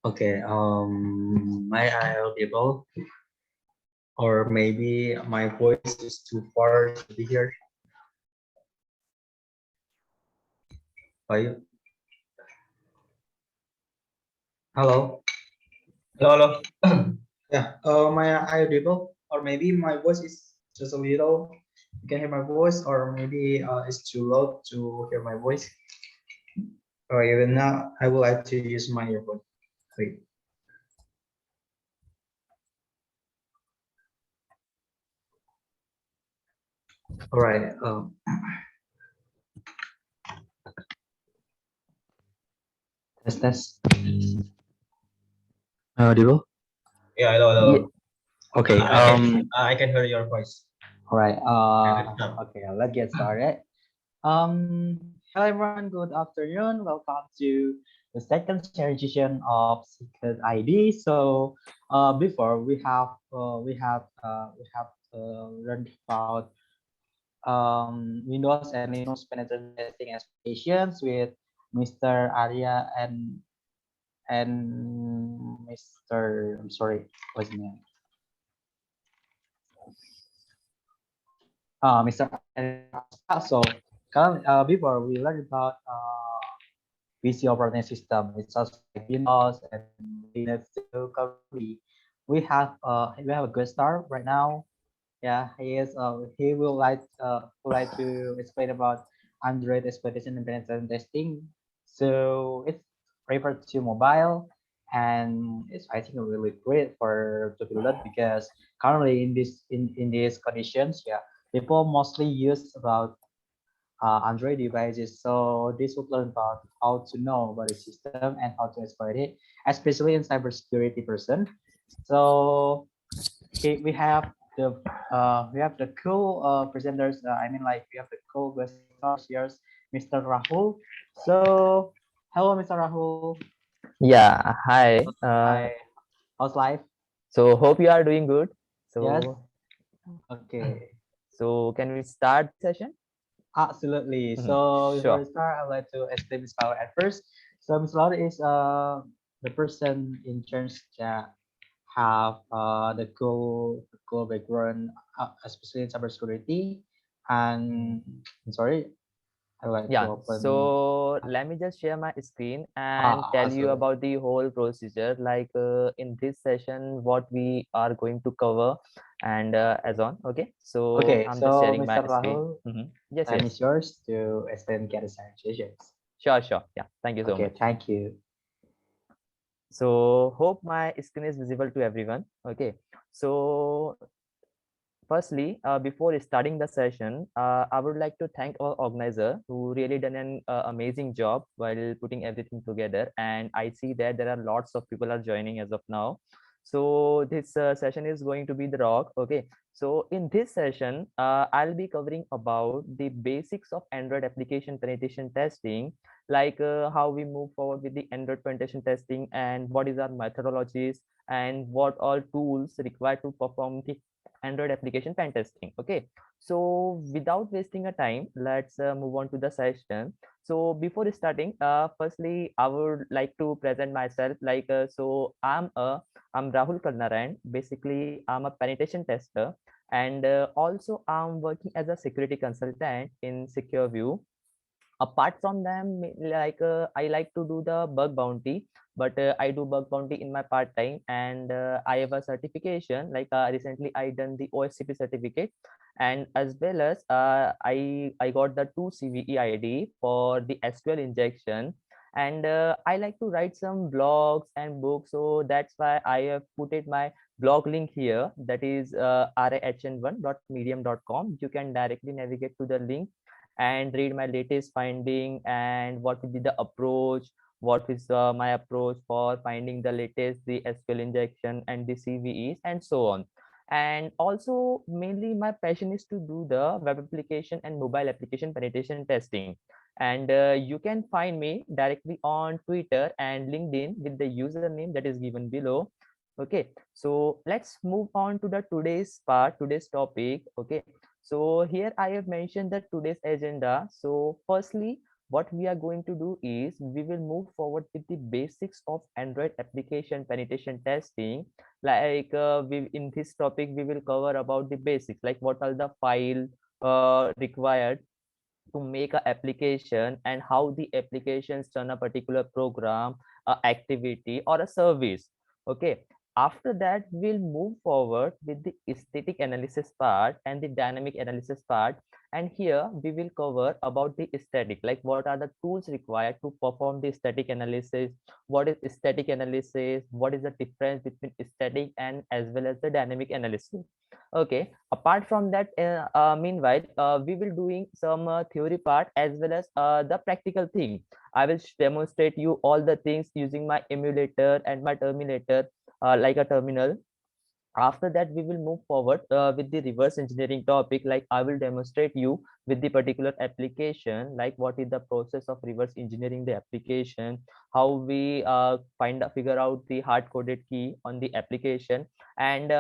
Okay, may I audible? Or maybe my voice is too far to be here. Are you? Hello? Hello, hello. Yeah, may I audible? Or maybe my voice is just a little, you can hear my voice, or maybe it's too loud to hear my voice. Or even now, I would like to use my earphone. Wait. All right. Test. Audible? Yeah, hello, Yeah. hello. Okay. I can hear your voice. All right. Yeah, let's start. Okay. Let's get started. Hello everyone. Good afternoon. Welcome to the second session of Seccodeid. So, before we have learned about Windows and Linux penetration testing applications with Mr. Arya and Mr. I'm sorry, what's his name? Mr. So, before we learned about PC operating system, it's also like Windows and Linux. So currently, we have a guest star right now. Yeah, he is. He would like to explain about Android exploitation and penetration testing. So it's referred to mobile, and it's I think really great for to be learned because currently in these conditions, yeah, people mostly use about Android devices. So this will learn about how to know about the system and how to exploit it, especially in cybersecurity person. So we have the cool presenters. I mean, like we have the cool guest stars here, Mr. Rahul. So hello, Mr. Rahul. Yeah, hi. Hi. How's life? So hope you are doing good. Yes. So Okay. so can we start session? Absolutely. Mhm. So before Sure. we start, I'd like to explain Ms. Laura at first. So Ms. Laura is the person in charge that have the cool background, especially in cybersecurity. And I'm sorry, I like to Yeah. open. So let me just share my screen and tell you Absolutely. about the whole procedure. Like in this session, what we are going to cover, and as on. Okay. So Okay, I'm just so sharing my Mr. screen. Rahul, Yes. time Yes. is yours to explain get sessions. Sure. Sure. Yeah. Thank you so Okay, much. thank you. So hope my screen is visible to everyone. Okay. So firstly, before starting the session, I would like to thank our organizer who really done an amazing job while putting everything together. And I see that there are lots of people are joining as of now. So this session is going to be the rock. Okay. So in this session, I'll be covering about the basics of Android application penetration testing, like how we move forward with the Android penetration testing and what is our methodologies and what all tools required to perform the Android application pen testing. Okay, so without wasting a time, let's move on to the session. So before starting, firstly, I would like to present myself. Like, I'm Rahul Kalnarayan. Basically, I'm a penetration tester, and also I'm working as a security consultant in Securview. Apart from them, like I like to do the bug bounty, but I do bug bounty in my part time, and I have a certification. Like recently I done the OSCP certificate, and as well as I got the 2 CVE ID for the SQL injection. And I like to write some blogs and books, so that's why I have put it my blog link here, that is rahn1.medium.com. You can directly navigate to the link and read my latest finding and what will be the approach, what is my approach for finding the latest the SQL injection and the CVEs and so on. And also mainly my passion is to do the web application and mobile application penetration testing. And you can find me directly on Twitter and LinkedIn with the username that is given below. Okay, so let's move on to the today's topic. Okay, so here I have mentioned the today's agenda. So firstly, what we are going to do is we will move forward with the basics of Android application penetration testing. Like in this topic, we will cover about the basics, like what are the file required to make a application and how the applications run a particular program, a activity or a service. Okay, after that we'll move forward with the static analysis part and the dynamic analysis part, and here we will cover about the static, like what are the tools required to perform the static analysis, what is static analysis, what is the difference between static and as well as the dynamic analysis. Okay, apart from that, meanwhile we will doing some theory part as well as the practical thing. I will demonstrate you all the things using my emulator and my terminator, like a terminal. After that we will move forward with the reverse engineering topic, like I will demonstrate you with the particular application, like what is the process of reverse engineering the application, how we figure out the hard coded key on the application, and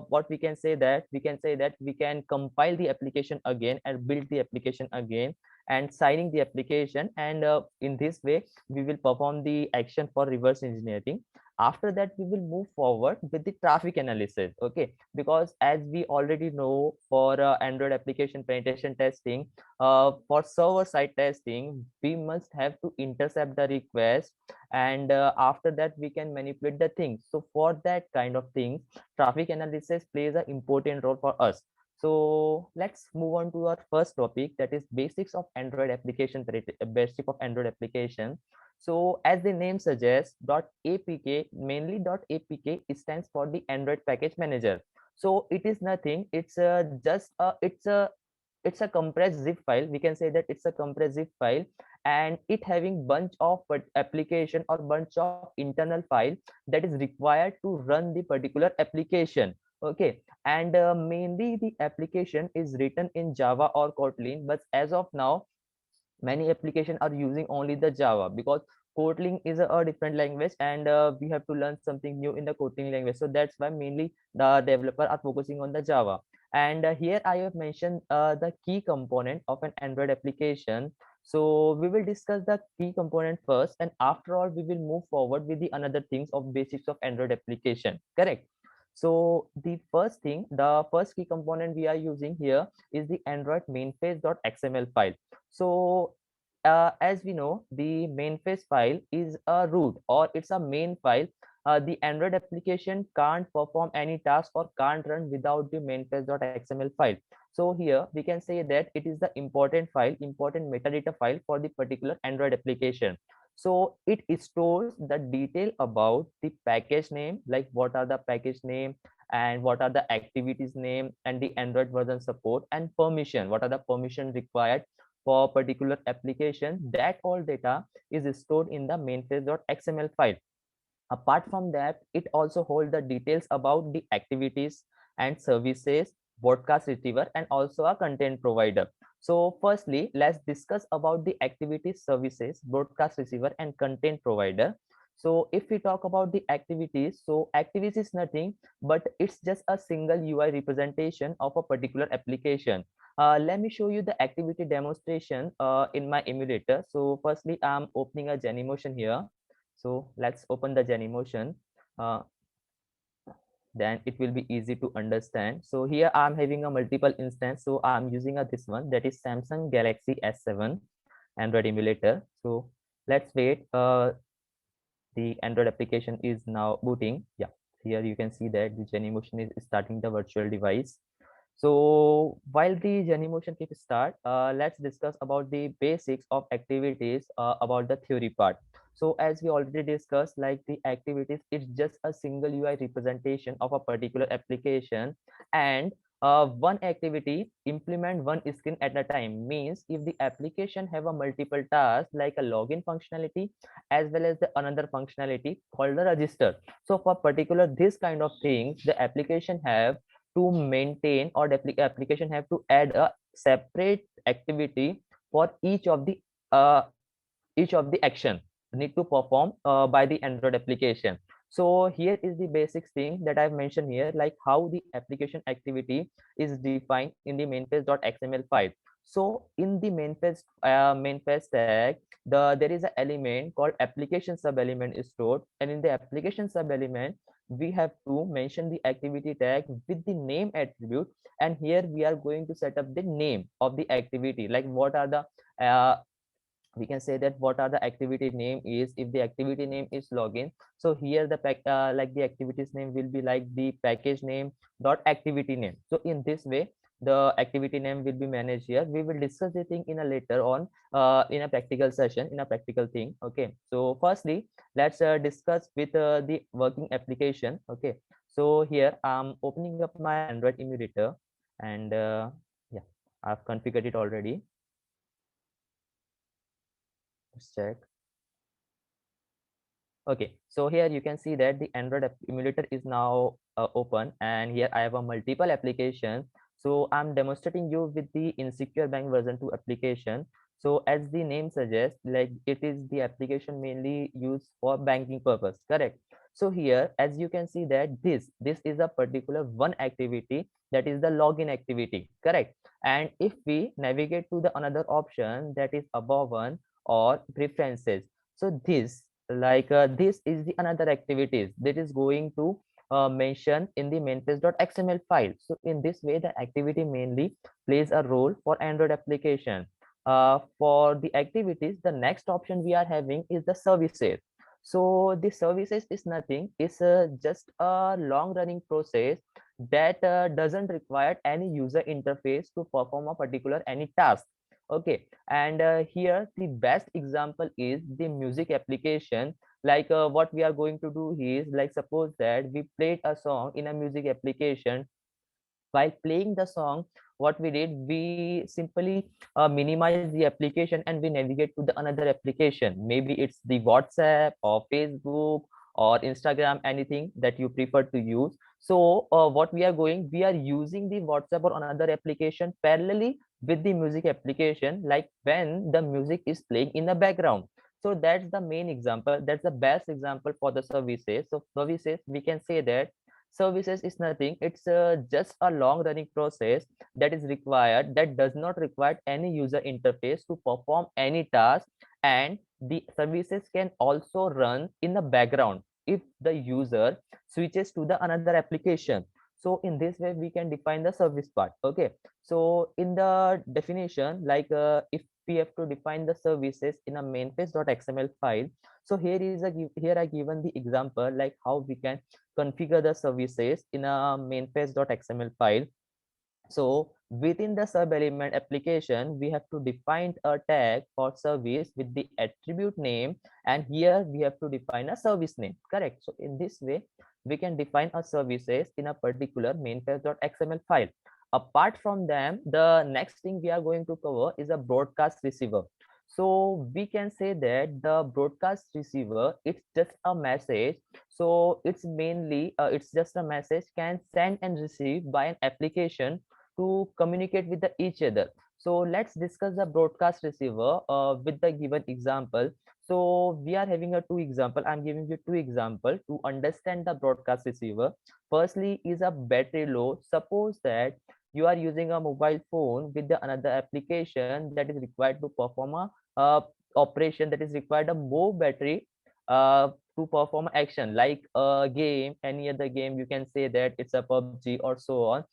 what we can say that we can compile the application again and build the application again and signing the application, and in this way we will perform the action for reverse engineering. After that we will move forward with the traffic analysis. Okay, because as we already know, for Android application penetration testing, for server side testing we must have to intercept the request, and after that we can manipulate the things. So for that kind of things, traffic analysis plays an important role for us. So let's move on to our first topic, that is basics of Android application, basic of Android application. So as the name suggests, .apk, mainly .apk stands for the Android package manager. So it is nothing. It's a compressed zip file. We can say that it's a compressed zip file, and it having bunch of application or bunch of internal file that is required to run the particular application. Okay, and mainly the application is written in Java or Kotlin, but as of now many applications are using only the Java, because Kotlin is a different language, and we have to learn something new in the Kotlin language. So that's why mainly the developer are focusing on the Java. And here I have mentioned the key component of an Android application. So we will discuss the key component first, and after all we will move forward with the another things of basics of Android application. Correct. So the first key component we are using here is the Android mainpage.xml file. So as we know, the mainface file is a root, or it's a main file. The Android application can't perform any task or can't run without the mainface.xml file. So here we can say that it is the important file, important metadata file for the particular Android application. So it stores the detail about the package name, like what are the package name and what are the activities name and the Android version support and permission, what are the permission required for particular application. That all data is stored in the mainface.xml file. Apart from that, it also holds the details about the activities and services, broadcast receiver, and also a content provider. So firstly, let's discuss about the activities, services, broadcast receiver, and content provider. So if we talk about the activities, so activities is nothing but it's just a single UI representation of a particular application. Let me show you the activity demonstration in my emulator. So firstly, I'm opening a Genymotion here. So let's open the Genymotion. Uh, then it will be easy to understand. So here I'm having a multiple instance. So I'm using this one, that is Samsung Galaxy S7 Android emulator. So let's wait. The Android application is now booting. Yeah, here you can see that the Genymotion is starting the virtual device. So while the Genymotion keeps start, let's discuss about the basics of activities, about the theory part. So as we already discussed, like the activities, it's just a single UI representation of a particular application, and one activity implement one screen at a time. Means if the application have a multiple task like a login functionality as well as the another functionality called the register. So for particular this kind of things, the application have to maintain, or the application have to add a separate activity for uh, each of the action need to perform by the Android application. So here is the basic thing that I've mentioned here, like how the application activity is defined in the mainpage.xml file. So in the Mainfest tag, there is an element called application sub element is stored, and in the application sub element we have to mention the activity tag with the name attribute, and here we are going to set up the name of the activity, like what are the we can say that what are the activity name is. If the activity name is login, so here the like the activities name will be like the package name dot activity name. So in this way the activity name will be managed here. We will discuss the thing in a later on in a practical session, in a practical thing. Okay, so firstly let's discuss with the working application. Okay, so here I'm opening up my Android emulator, and yeah, I've configured it already. Let's check. Okay, so here you can see that the Android emulator is now open, and here I have a multiple application. So I'm demonstrating you with the insecure bank version 2 application. So as the name suggests, like it is the application mainly used for banking purpose, correct? So here, as you can see that this is a particular one activity, that is the login activity, correct? And if we navigate to the another option, that is above one or preferences, so this is the another activities that is going to mention in the mainfest.xml file. So in this way the activity mainly plays a role for Android application. For the activities, the next option we are having is the services. So the services is nothing, it's just a long running process that doesn't require any user interface to perform a particular any task. Okay, and here the best example is the music application. Like what we are going to do is, like suppose that we played a song in a music application. While playing the song, what we did, we simply minimize the application and we navigate to the another application. Maybe it's the WhatsApp or Facebook or Instagram, anything that you prefer to use. So what we are using the WhatsApp or another application parallelly with the music application, like when the music is playing in the background. So that's the main example, that's the best example for the services. So services, we can say that services is nothing, it's just a long running process that is required, that does not require any user interface to perform any task, and the services can also run in the background if the user switches to the another application. So in this way we can define the service part. Okay, so in the definition, like if we have to define the services in a mainfest.xml file, so here I given the example like how we can configure the services in a mainfest.xml file. So within the sub element application, we have to define a tag for service with the attribute name, and here we have to define a service name, correct? So in this way we can define a services in a particular mainfest.xml file. Apart from them, the next thing we are going to cover is a broadcast receiver. So we can say that the broadcast receiver, it's just a message. So it's mainly it's just a message can send and receive by an application to communicate with each other. So let's discuss the broadcast receiver with the given example. So we are having a two example, I'm giving you two example to understand the broadcast receiver. Firstly is a battery low. Suppose that you are using a mobile phone with the another application that is required to perform a operation, that is required a more battery to perform action like a game, any other game, you can say that it's a PUBG or so on.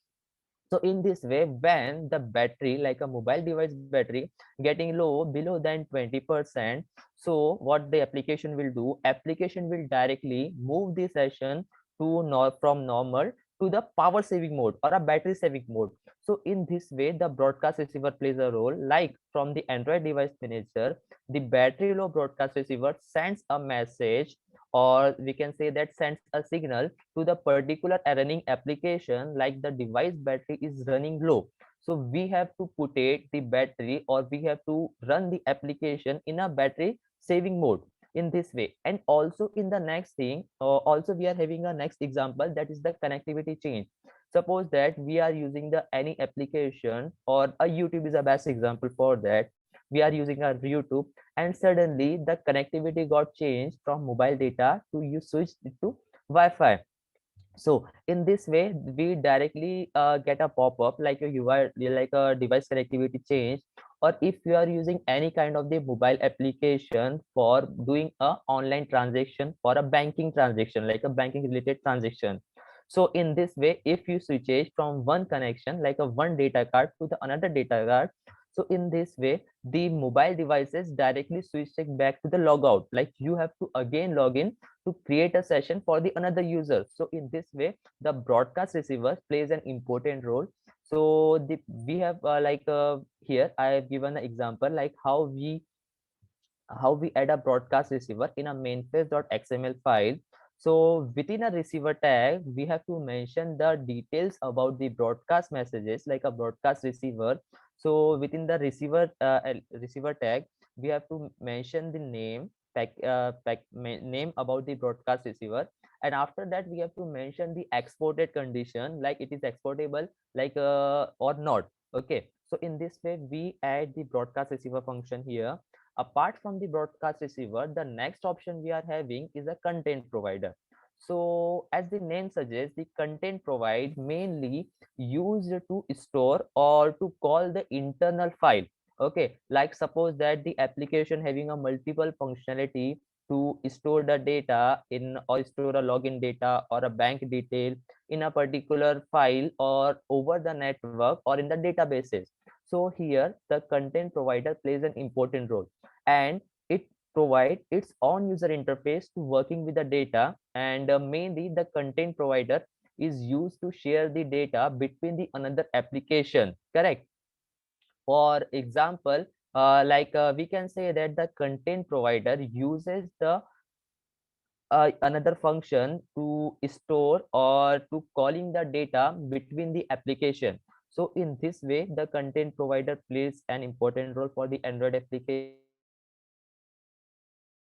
So in this way, when the battery, like a mobile device battery, getting low below than 20%, so what the application will do, application will directly move the session to from normal to the power saving mode or a battery saving mode. So in this way the broadcast receiver plays a role, like from the Android device manager, the battery low broadcast receiver sends a message, or we can say that sends a signal to the particular running application, like the device battery is running low. So we have to put it the battery, or we have to run the application in a battery saving mode in this way. And also in the next thing, also we are having a next example, that is the connectivity change. Suppose that we are using the any application, or a YouTube is a best example for that. We are using a YouTube, and suddenly the connectivity got changed from mobile data to you switched it to Wi-Fi. So in this way, we directly get a pop-up like a UI, like a device connectivity change, or if you are using any kind of the mobile application for doing a online transaction for a banking transaction, like a banking related transaction. So in this way, if you switch it from one connection, like a one data card to the another data card, so in this way, the mobile devices directly switch it back to the logout. Like you have to again log in to create a session for the another user. So in this way, the broadcast receiver plays an important role. So we have here I have given an example like how we add a broadcast receiver in a mainfest.xml file. So within a receiver tag, we have to mention the details about the broadcast messages like a broadcast receiver. So within the receiver tag, we have to mention the name about the broadcast receiver. And after that, we have to mention the exported condition, like it is exportable, or not. Okay. So in this way, we add the broadcast receiver function here. Apart from the broadcast receiver, the next option we are having is a content provider. So as the name suggests, the content provide mainly used to store or to call the internal file. Okay, like suppose that the application having a multiple functionality to store the data in or store a login data or a bank detail in a particular file or over the network or in the databases. So here the content provider plays an important role, and it provide its own user interface to working with the data. And mainly the content provider is used to share the data between the another application, correct? For example, we can say that the content provider uses the another function to store or to calling the data between the application. So in this way, the content provider plays an important role for the Android application. And we have discussed about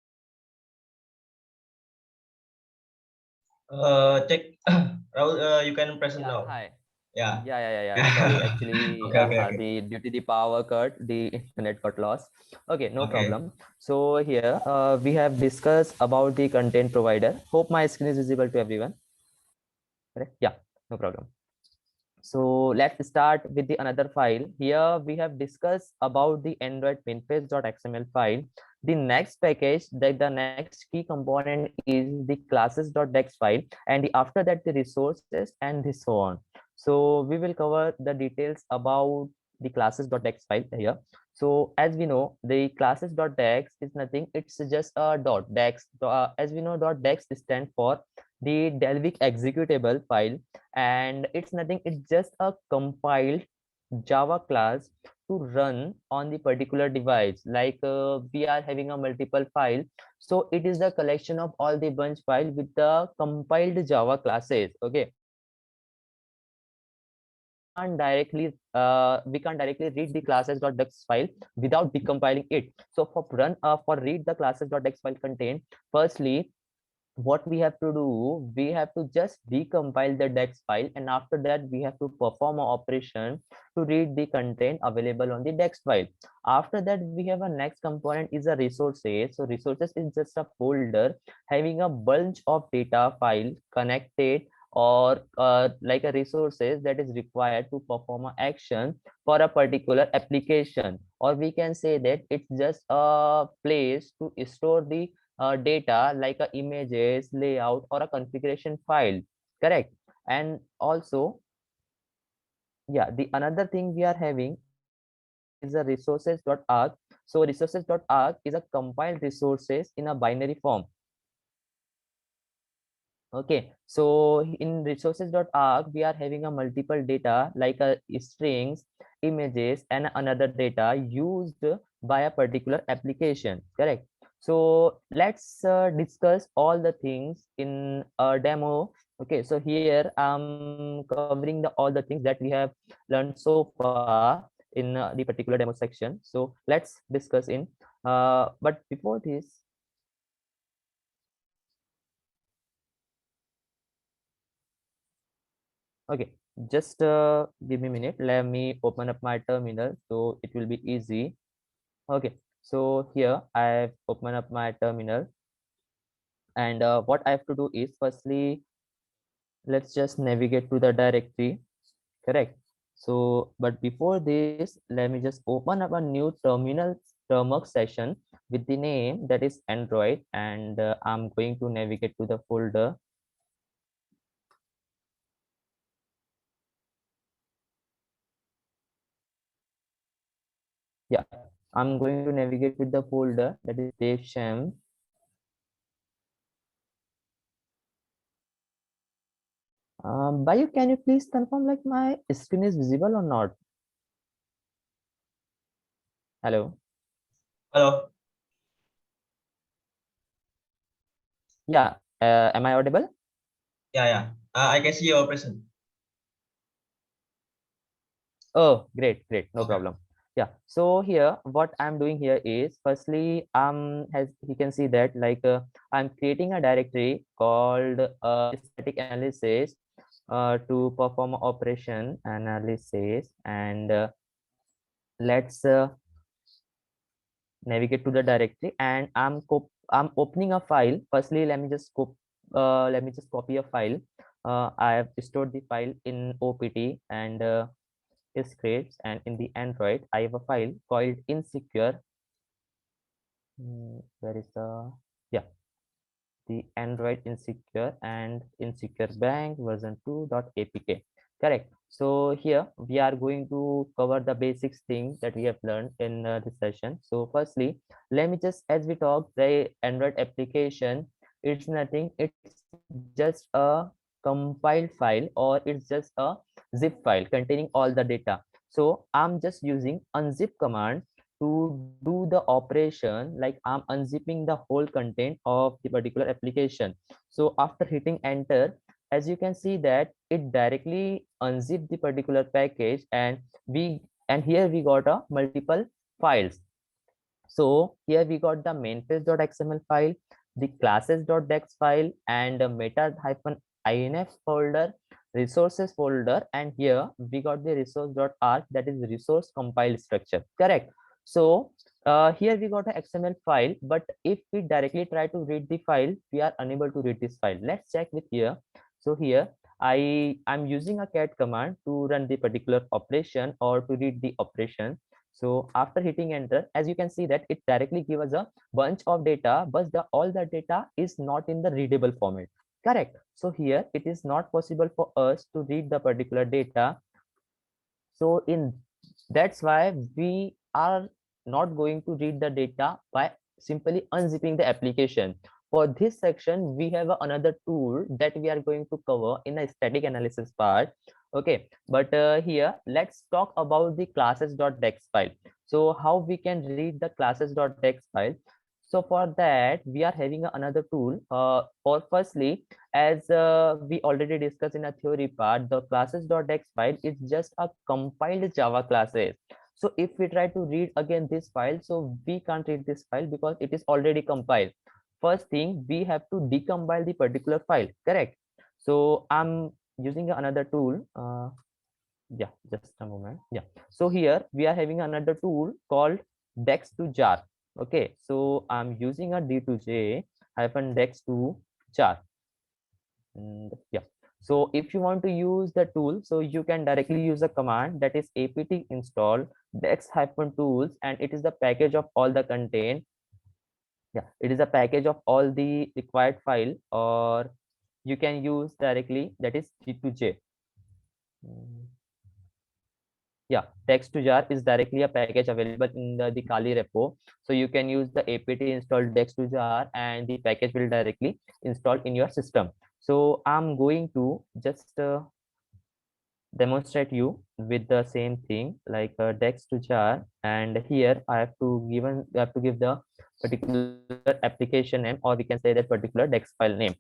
the content provider in the previous session. Check. Rahul, you can present Yeah, now. hi. Yeah. Yeah. Sorry, actually, Okay. the due to the power cut, the internet got lost. Okay, no Okay. problem. So here, we have discussed about the content provider. Hope my screen is visible to everyone. Correct? Yeah, no problem. So let's start with the another file. Here we have discussed about the Android mainpage.xml file. The next package, the next key component is the classes.dex file, and after that the resources and the so on. So we will cover the details about the classes.dex file here. So as we know, the classes.dex is nothing, it's just a dot dex. As we know, dot dex stand for the Delvic executable file, and it's nothing, it's just a compiled Java class to run on the particular device. Like we are having a multiple file, so it is the collection of all the bunch file with the compiled Java classes. Okay, can't directly we can't directly read the classes.txt file without decompiling it. So for read the classes.txt file content, firstly what we have to do, we have to just decompile the text file, and after that we have to perform an operation to read the content available on the text file. After that we have a next component is a resources. So resources is just a folder having a bunch of data file connected, or like a resources that is required to perform an action for a particular application, or we can say that it's just a place to store the data like a images, layout, or a configuration file. Correct. And also, yeah, the another thing we are having is a resources.arg. So resources.arg is a compiled resources in a binary form. Okay, so in resources.arg, we are having a multiple data like a strings, images, and another data used by a particular application. Correct. So let's discuss all the things in a demo. Okay, so here I'm covering all the things that we have learned so far in the particular demo section. So let's discuss in. But before this, okay, just give me a minute. Let me open up my terminal so it will be easy. Okay, so here I've opened up my terminal, and what I have to do is firstly, let's just navigate to the directory. Correct. So, but before this, let me just open up a new terminal session with the name that is Android, and I'm going to navigate to the folder. Yeah, I'm going to navigate with the folder that is Devsham. Bayu, can you please confirm like my screen is visible or not? Hello. Hello. Yeah. Am I audible? Yeah. I can see your present. Oh, great. No Okay. problem. Yeah. So here, what I'm doing here is firstly, as you can see that like I'm creating a directory called static analysis to perform operation analysis, and let's navigate to the directory, and I'm opening a file. Firstly, let me just copy a file. I have stored the file in opt and scripts, and in the Android I have a file called insecure. Where is yeah the Android insecure and insecure bank version 2.apk. Correct. So here we are going to cover the basics things that we have learned in this session. So firstly, let me just, as we talk, the Android application, it's nothing, it's just a compiled file, or it's just a zip file containing all the data. So I'm just using unzip command to do the operation, like I'm unzipping the whole content of the particular application. So after hitting enter, as you can see that it directly unzip the particular package, and here we got a multiple files. So here we got the mainfest.xml file, the classes.dex file, and a meta-inf folder, resources folder, and here we got the resource.arg, that is resource compile structure. Correct. So here we got a XML file, but if we directly try to read the file, we are unable to read this file. Let's check with here. So here I'm using a cat command to run the particular operation or to read the operation. So after hitting enter, as you can see that it directly gives us a bunch of data, but all the data is not in the readable format. Correct. So here it is not possible for us to read the particular data. So in that's why we are not going to read the data by simply unzipping the application. For this section, we have another tool that we are going to cover in a static analysis part. Okay, but here let's talk about the classes.txt file. So how we can read the classes.txt file? So for that we are having another tool. Or firstly, as we already discussed in a theory part, the classes.txt file is just a compiled Java classes. So if we try to read again this file, so we can't read this file because it is already compiled. First thing, we have to decompile the particular file, correct? So I'm using another tool. Yeah, just a moment. Yeah, so here we are having another tool called dex to jar. Okay, so I'm using a d2j hyphen dex to jar. And yeah, so if you want to use the tool, so you can directly use a command, that is apt install dex hyphen tools, and it is the package of all the content. Yeah, it is a package of all the required file, or you can use directly, that is d2j. Yeah, text to jar is directly a package available in the Kali repo. So you can use the apt install text to jar and the package will directly install in your system. So I'm going to just demonstrate you with the same thing, like text to jar, and here I have to give the particular application name, or we can say that particular text file name.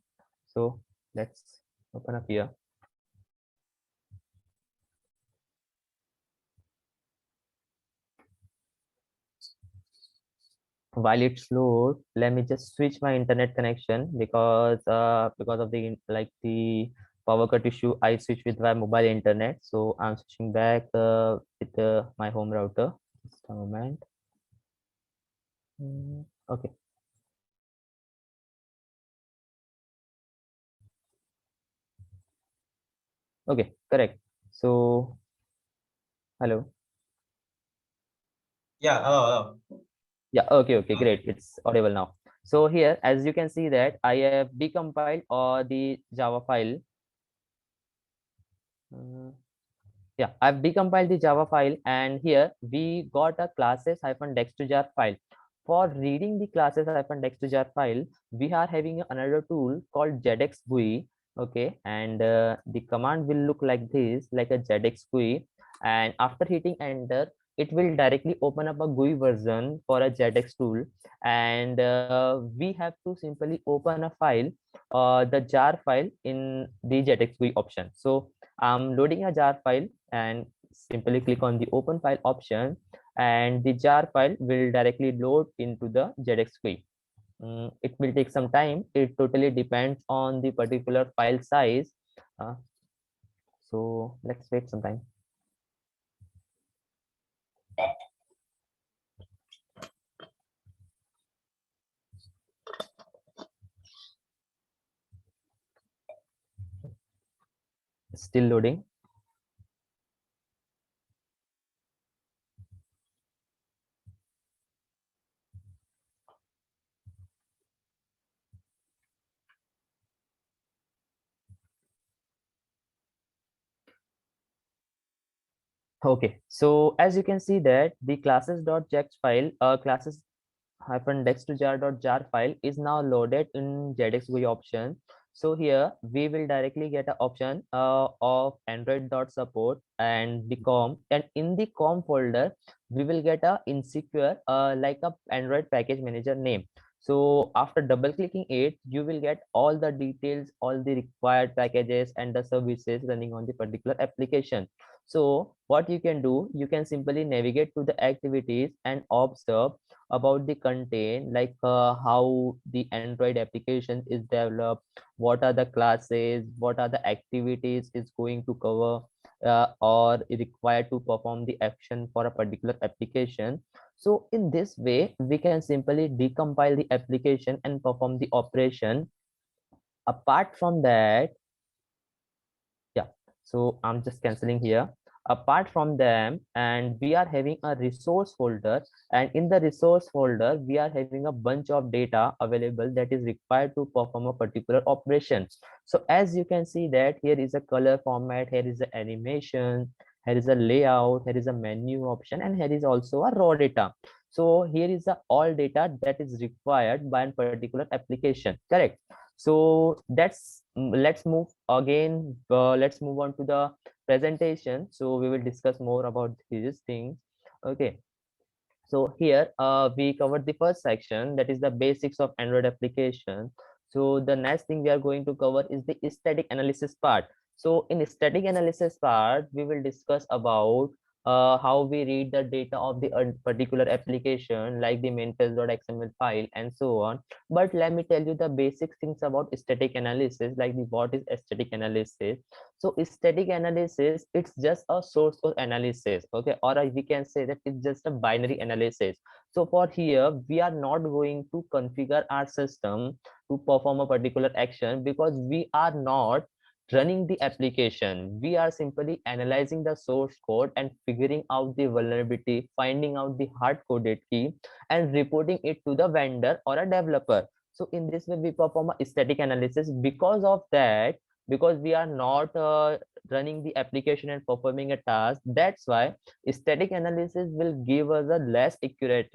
So let's open up here. While it's load, let me just switch my internet connection, because of the the power cut issue, I switch with my mobile internet. So I'm switching back with my home router. Just a moment. Okay. Okay, correct. So hello. Yeah, hello. Yeah, okay, great. It's audible now. So here, as you can see that I have decompiled the Java file. Yeah, I've decompiled the Java file, and here we got a classes hyphen dex to jar file. For reading the classes hyphen dex to jar file, we are having another tool called JDX GUI. Okay, and the command will look like this, like a JDX GUI, and after hitting enter, it will directly open up a GUI version for a JDX tool, and we have to simply open a file, the jar file in the JDX GUI option. So I'm loading a jar file and simply click on the open file option, and the jar file will directly load into the JDX GUI. It will take some time. It totally depends on the particular file size. Uh, so let's wait some time. Still loading. Okay, so as you can see that the classes.txt file, classes hyphen dex to jar file is now loaded in JDX GUI option. So here we will directly get an option of android.support and the com, and in the com folder we will get a insecure like a Android package manager name. So after double clicking it, you will get all the details, all the required packages and the services running on the particular application. So what you can do, you can simply navigate to the activities and observe about the content, like how the Android application is developed, what are the classes, what are the activities is going to cover, or required to perform the action for a particular application. So in this way we can simply decompile the application and perform the operation. Apart from that, yeah, so I'm just canceling here. Apart from them, and we are having a resource folder, and in the resource folder we are having a bunch of data available that is required to perform a particular operation. So as you can see that here is a color format, here is the animation, here is a layout, here is a menu option, and here is also a raw data. So here is the all data that is required by a particular application, correct? So let's move again, let's move on to the presentation, so we will discuss more about these things. Okay, so here we covered the first section, that is the basics of Android application. So the next thing we are going to cover is the static analysis part. So in static analysis part, we will discuss about how we read the data of the particular application, like the mainfest.xml file and so on. But let me tell you the basic things about static analysis, like the what is static analysis. So static analysis, it's just a source code analysis, okay, or we can say that it's just a binary analysis. So for here, we are not going to configure our system to perform a particular action, because we are not running the application. We are simply analyzing the source code and figuring out the vulnerability, finding out the hard-coded key, and reporting it to the vendor or a developer. So in this way, we perform a static analysis. Because of that, because we are not running the application and performing a task, that's why static analysis will give us a less accurate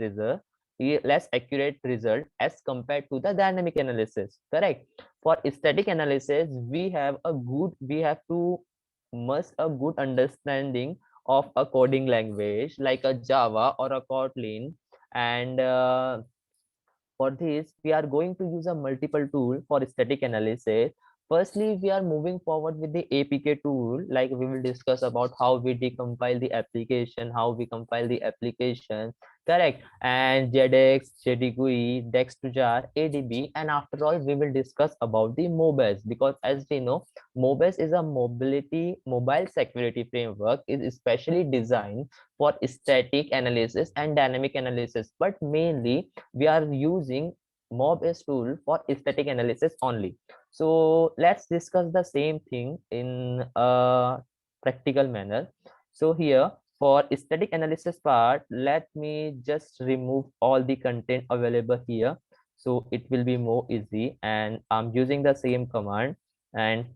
result as compared to the dynamic analysis, correct? For static analysis, we have to must a good understanding of a coding language like a Java or a Kotlin. And for this, we are going to use a multiple tool for static analysis. Firstly, we are moving forward with the APK tool, like we will discuss about how we decompile the application, how we compile the application, correct? And JDEX, JDGUI, Dex2Jar, ADB, and after all, we will discuss about the MOBAS, because as we know, MOBAS is a mobile security framework, is specially designed for static analysis and dynamic analysis, but mainly we are using MOBAS tool for static analysis only. So let's discuss the same thing in a practical manner. So here for static analysis part, let me just remove all the content available here, so it will be more easy, and I'm using the same command. And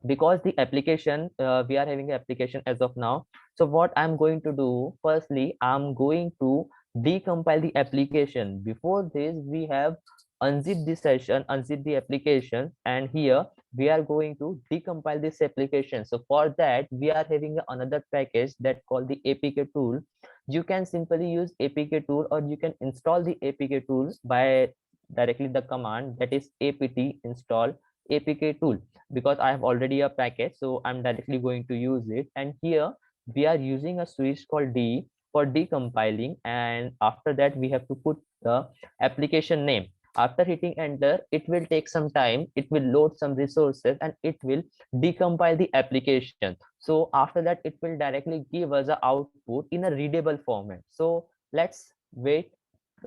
because the application, we are having the application as of now, so what I'm going to do, firstly I'm going to decompile the application. Before this, we have unzip the session, unzip the application, and here we are going to decompile this application. So for that, we are having another package that called the APK tool. You can simply use APK tool, or you can install the APK tool by directly the command, that is apt install APK tool. Because I have already a package, so I'm directly going to use it. And here we are using a switch called D for decompiling, and after that we have to put the application name. After hitting enter, it will take some time, it will load some resources, and it will decompile the application. So after that, it will directly give us an output in a readable format. So let's wait.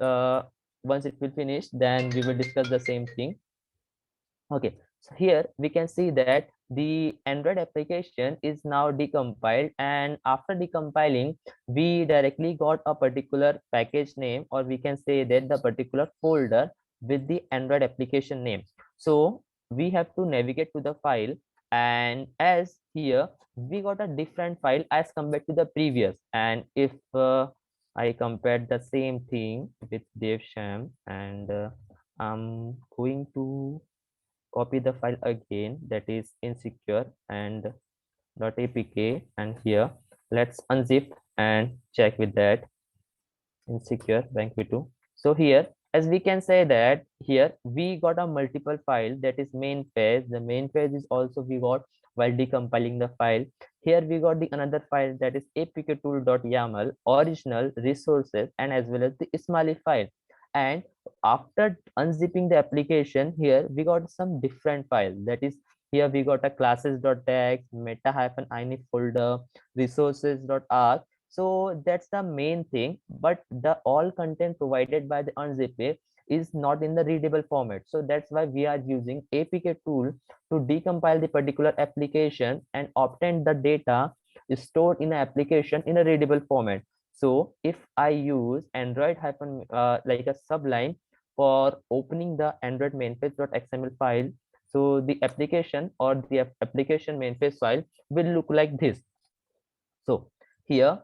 Once it will finish, then we will discuss the same thing. Okay, so here we can see that the Android application is now decompiled, and after decompiling, we directly got a particular package name, or we can say that the particular folder with the Android application name. So we have to navigate to the file, and as here we got a different file as compared to the previous. And if I compared the same thing with DevSham, and I'm going to copy the file again, that is insecure and .apk, and here let's unzip and check with that insecure bank v2. So here, as we can say that here we got a multiple file, that is main page. The main page is also we got while decompiling the file. Here we got the another file, that is apktool.yaml, original, resources, and as well as the smiley file. And after unzipping the application, here we got some different file, that is here we got a classes.txt, meta-init folder, resources.r. So that's the main thing, but the all content provided by the unzip is not in the readable format. So that's why we are using APK tool to decompile the particular application and obtain the data stored in the application in a readable format. So if I use Android like a subline for opening the Android mainpage.xml file, so the application or the application mainpage file will look like this. So here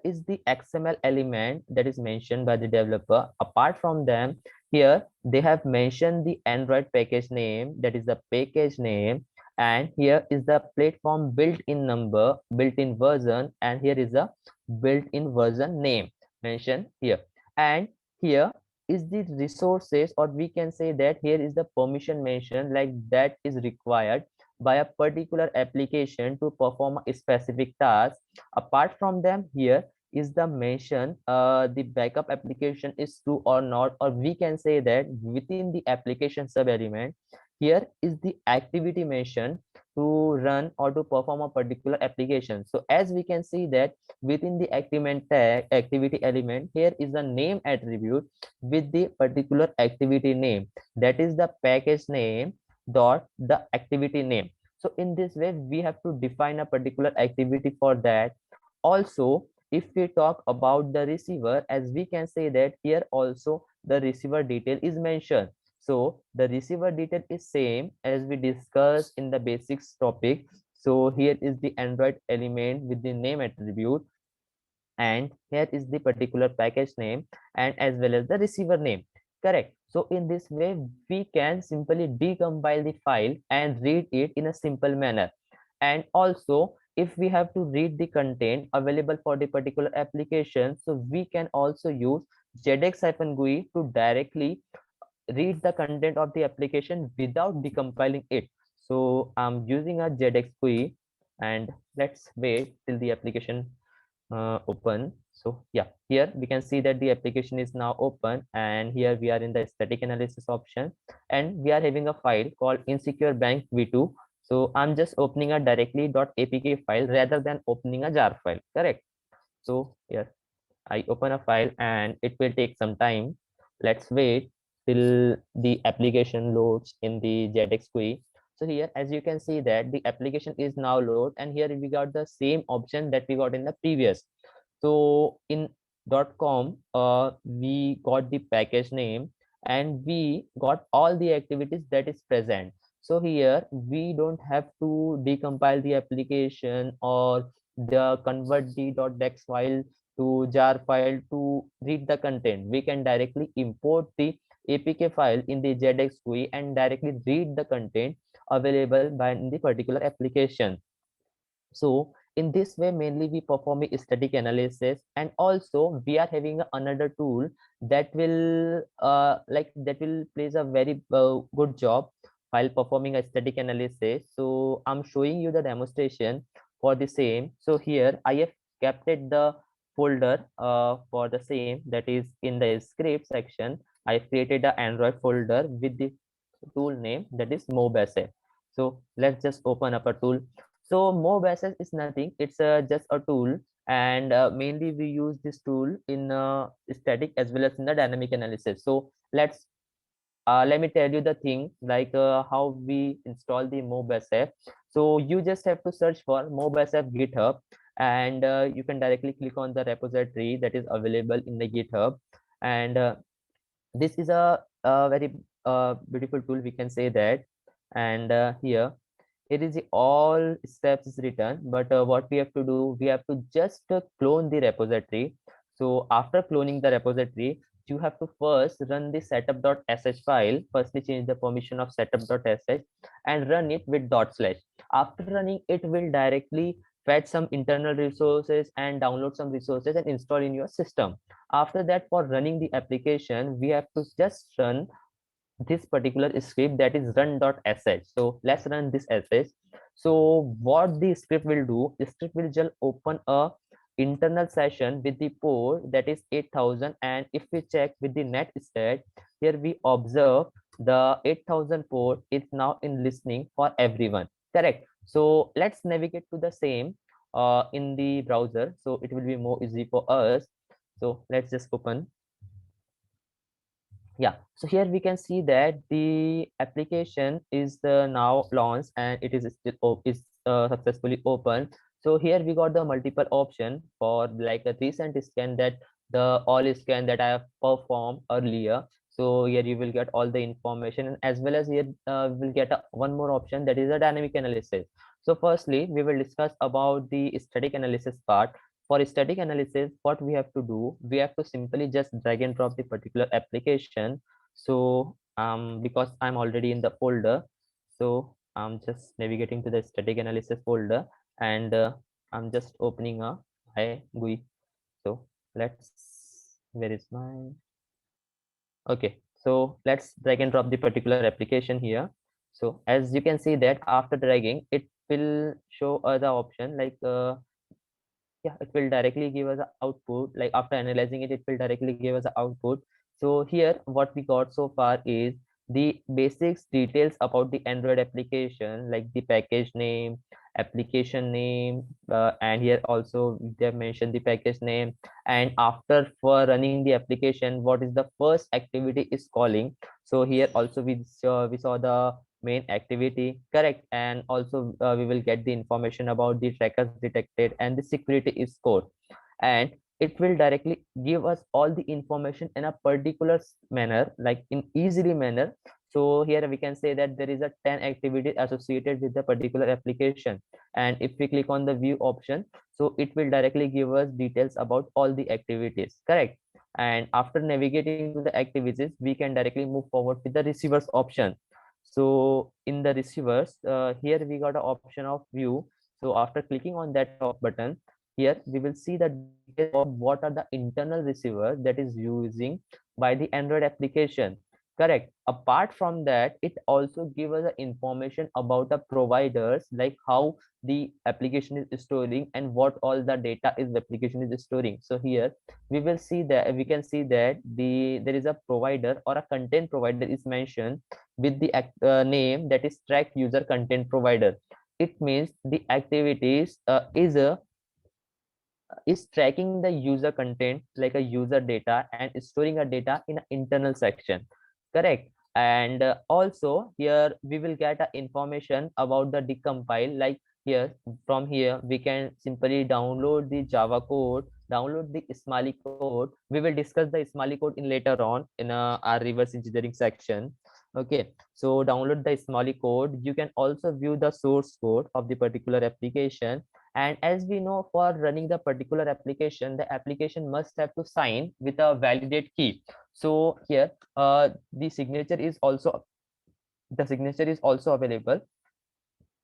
is the XML element that is mentioned by the developer. Apart from them, here they have mentioned the Android package name, that is the package name, and here is the platform built-in number, built-in version, and here is a built-in version name mentioned here. And here is the resources, or we can say that here is the permission mentioned, like that is required by a particular application to perform a specific task. Apart from them, here is the mention the backup application is true or not, or we can say that within the application sub element, here is the activity mentioned to run or to perform a particular application. So as we can see that within the activity element, here is a name attribute with the particular activity name, that is the package name dot the activity name. So in this way we have to define a particular activity for that. Also, if we talk about the receiver, as we can say that here also the receiver detail is mentioned. So the receiver detail is same as we discussed in the basics topic. So here is the Android element with the name attribute, and here is the particular package name and as well as the receiver name. Correct. So in this way we can simply decompile the file and read it in a simple manner. And also, if we have to read the content available for the particular application, so we can also use JDX-GUI to directly read the content of the application without decompiling it. So I'm using a JDX-GUI, and let's wait till the application open. So yeah, here we can see that the application is now open, and here we are in the static analysis option, and we are having a file called insecure bank v2. So I'm just opening a directly .apk file rather than opening a jar file. Correct. So here I open a file and it will take some time. Let's wait till the application loads in the JDX-GUI. So here, as you can see that the application is now loaded, and here we got the same option that we got in the previous. So in .com, we got the package name and we got all the activities that is present. So here we don't have to decompile the application or the convert the .dex file to jar file to read the content. We can directly import the APK file in the JDX-GUI and directly read the content available by the particular application. So in this way, mainly we perform a static analysis, and also we are having another tool that will that will plays a very good job while performing a static analysis. So I'm showing you the demonstration for the same. So here I have kept it the folder for the same, that is in the script section. I created an Android folder with the tool name, that is MobSF. So let's just open up a tool. So MobSF is nothing, it's just a tool, and mainly we use this tool in static as well as in the dynamic analysis. So let me tell you the thing, like how we install the MobSF. So you just have to search for MobSF GitHub, and you can directly click on the repository that is available in the GitHub. And this is a very beautiful tool, we can say that. And here it is all steps is written, but what we have to do, we have to just clone the repository. So after cloning the repository, you have to first run the setup.sh file. Firstly change the permission of setup.sh and run it with /. After running, it will directly fetch some internal resources and download some resources and install in your system. After that, for running the application, we have to just run this particular script, that is run.sh. So let's run this sh. So what the script will do, the script will just open a internal session with the port that is 8000, and if we check with the net stat, here we observe the 8000 port is now in listening for everyone. Correct. So let's navigate to the same in the browser, so it will be more easy for us. So let's just open. Yeah, so here we can see that the application is now launched and it is still successfully open. So here we got the multiple option for like a recent scan, that the all scan that I have performed earlier. So here you will get all the information, and as well as here we will get one more option, that is a dynamic analysis. So firstly we will discuss about the static analysis part. For static analysis, what we have to do, we have to simply just drag and drop the particular application. So because I'm already in the folder, so I'm just navigating to the static analysis folder, and I'm just opening a GUI. So where is my, okay, so let's drag and drop the particular application here. So as you can see that after dragging, it will show the option like yeah, it will directly give us an output. Like after analyzing it, it will directly give us an output. So here what we got so far is the basics details about the Android application, like the package name, application name, and here also they have mentioned the package name. And after for running the application, what is the first activity is calling. So here also we saw the main activity, correct, and also we will get the information about the trackers detected and the security is scored, and it will directly give us all the information in a particular manner, like in easily manner. So here we can say that there is a 10 activity associated with the particular application, and if we click on the view option, so it will directly give us details about all the activities, correct. And after navigating to the activities, we can directly move forward with the receivers option. So in the receivers, here we got an option of view. So after clicking on that top button, here we will see the details of what are the internal receivers that is using by the Android application, correct. Apart from that, it also gives us the information about the providers, like how the application is storing and what all the data is the application is storing. So here we will see that we can see that there is a provider or a content provider is mentioned with the name that is track user content provider. It means the activities is tracking the user content like a user data and storing a data in an internal section, correct. And also here we will get a information about the decompile, like here from here we can simply download the Java code, download the Smalley code. We will discuss the Smalley code in later on in our reverse engineering section. Okay, so download the Smalley code. You can also view the source code of the particular application. And as we know, for running the particular application, the application must have to sign with a validate key. So here the signature is also available.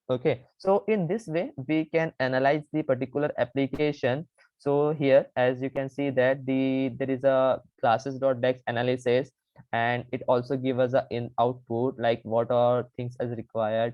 Okay, so in this way we can analyze the particular application. So here as you can see that there is a classes.dex analysis, and it also gives us a in output like what are things as required.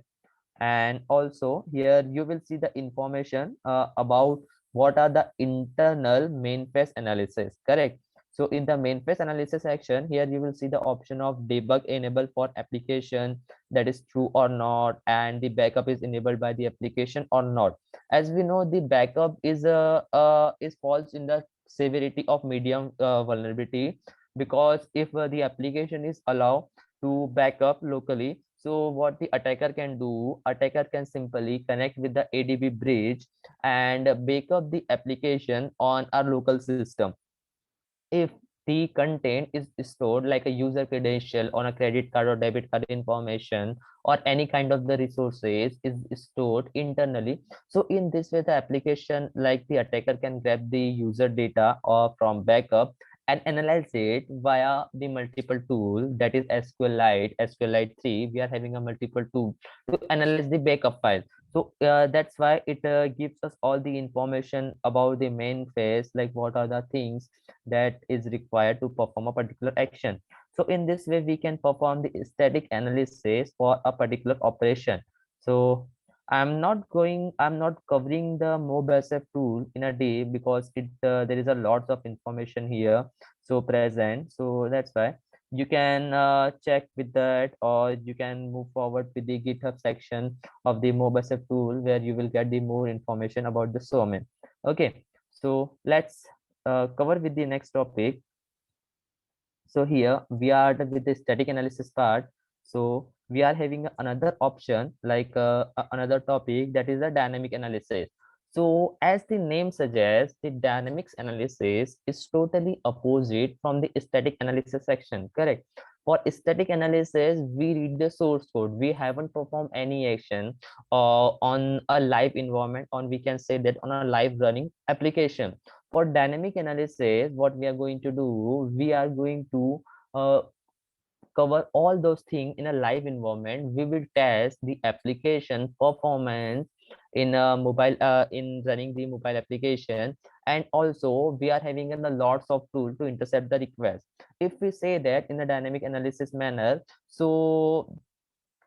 And also here you will see the information about what are the internal Mainfest analysis, correct. So in the Mainfest analysis section, here you will see the option of debug enable for application, that is true or not, and the backup is enabled by the application or not. As we know, the backup is falls in the severity of medium vulnerability, because if the application is allowed to back up locally, so what the attacker can do, attacker can simply connect with the ADB bridge and back up the application on our local system. If the content is stored like a user credential on a credit card or debit card information, or any kind of the resources is stored internally, so in this way the application like the attacker can grab the user data or from backup and analyze it via the multiple tool, that is SQLite 3. We are having a multiple tool to analyze the backup file. So that's why it gives us all the information about the main phase, like what are the things that is required to perform a particular action. So in this way we can perform the static analysis for a particular operation. So I'm not covering the MobSF tool in a day, because there is a lot of information here so present. So that's why you can check with that, or you can move forward with the GitHub section of the MobSF tool, where you will get the more information about the domain. Okay, so let's cover with the next topic. So here we are with the static analysis part. So we are having another option, like another topic, that is a dynamic analysis. So as the name suggests, the dynamics analysis is totally opposite from the static analysis section, correct. For static analysis, we read the source code. We haven't performed any action on a live environment, or we can say that on a live running application. For dynamic analysis, what we are going to do, we are going to uh, cover all those things in a live environment. We will test the application performance in a mobile in running the mobile application, and also we are having a lots of tool to intercept the request. If we say that in a dynamic analysis manner, so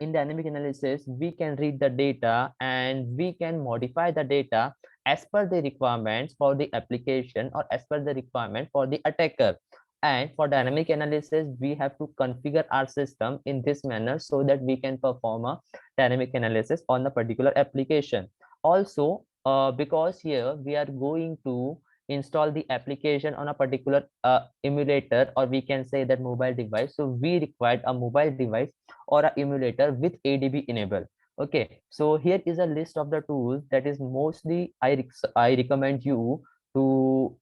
in dynamic analysis we can read the data and we can modify the data as per the requirements for the application or as per the requirement for the attacker. And for dynamic analysis we have to configure our system in this manner so that we can perform a dynamic analysis on a particular application. Also because here we are going to install the application on a particular emulator, or we can say that mobile device, so we required a mobile device or a emulator with ADB enabled. Okay, so here is a list of the tools that is mostly I recommend you to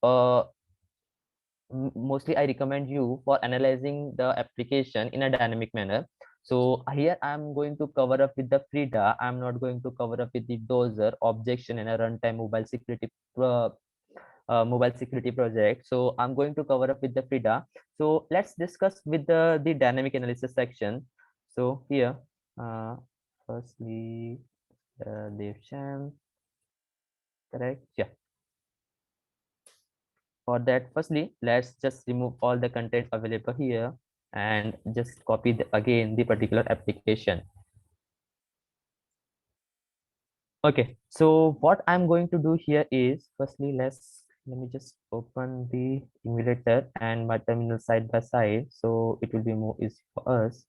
mostly I recommend you for analyzing the application in a dynamic manner. So here I'm going to cover up with the Frida. I'm not going to cover up with the dozer, objection, and a runtime mobile security project. So I'm going to cover up with the Frida. So let's discuss with the dynamic analysis section. So here, firstly, Devsham, correct? Yeah. For that, firstly, let's just remove all the content available here and just copy again the particular application. Okay, so what I'm going to do here is, firstly, let me just open the emulator and my terminal side by side, so it will be more easy for us.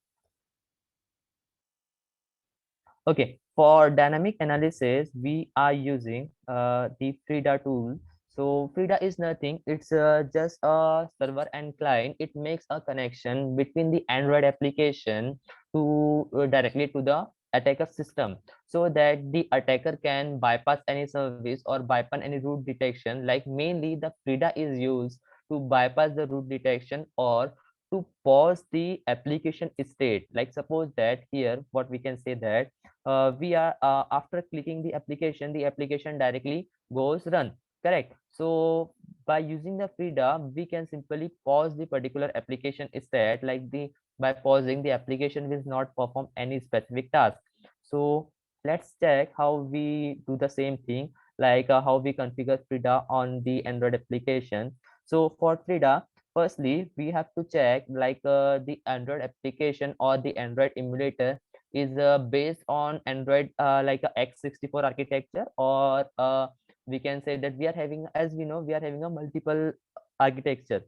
Okay, for dynamic analysis, we are using the Frida tool. So Frida is nothing, it's just a server and client. It makes a connection between the Android application to directly to the attacker system, so that the attacker can bypass any service or bypass any root detection. Like mainly the Frida is used to bypass the root detection or to pause the application state. Like suppose that here what we can say that we are after clicking the application directly goes run, correct? So by using the Frida we can simply pause the particular application state. Like the by pausing, the application will not perform any specific task. So let's check how we do the same thing, like how we configure Frida on the Android application. So for Frida, firstly we have to check like the Android application or the Android emulator is based on Android like a x64 architecture, or we can say that we are having, as we know, we are having a multiple architecture.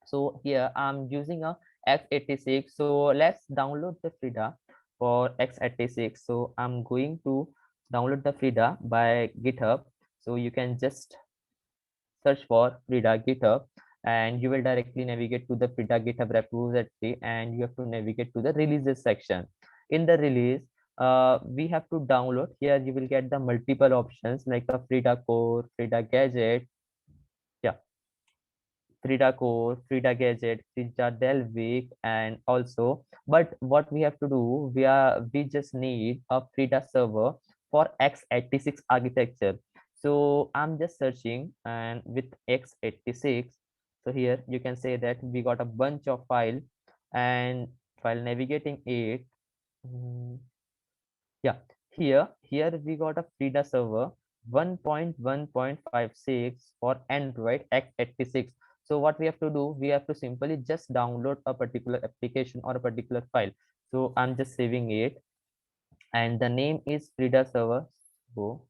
So here I'm using a x86. So let's download the Frida for x86. So I'm going to download the Frida by GitHub. So you can just search for Frida GitHub, and you will directly navigate to the Frida GitHub repository, and you have to navigate to the releases section. In the release, we have to download. Here you will get the multiple options like a Frida core, Frida gadget, yeah, Frida core, Frida gadget, Frida Delvic, and also, but what we have to do, we just need a Frida server for x86 architecture. So I'm just searching and with x86. So here you can say that we got a bunch of file, and while navigating it, yeah, here we got a Frida server 1.1.56 for Android x86. So what we have to do, we have to simply just download a particular application or a particular file. So I'm just saving it, and the name is Frida server. So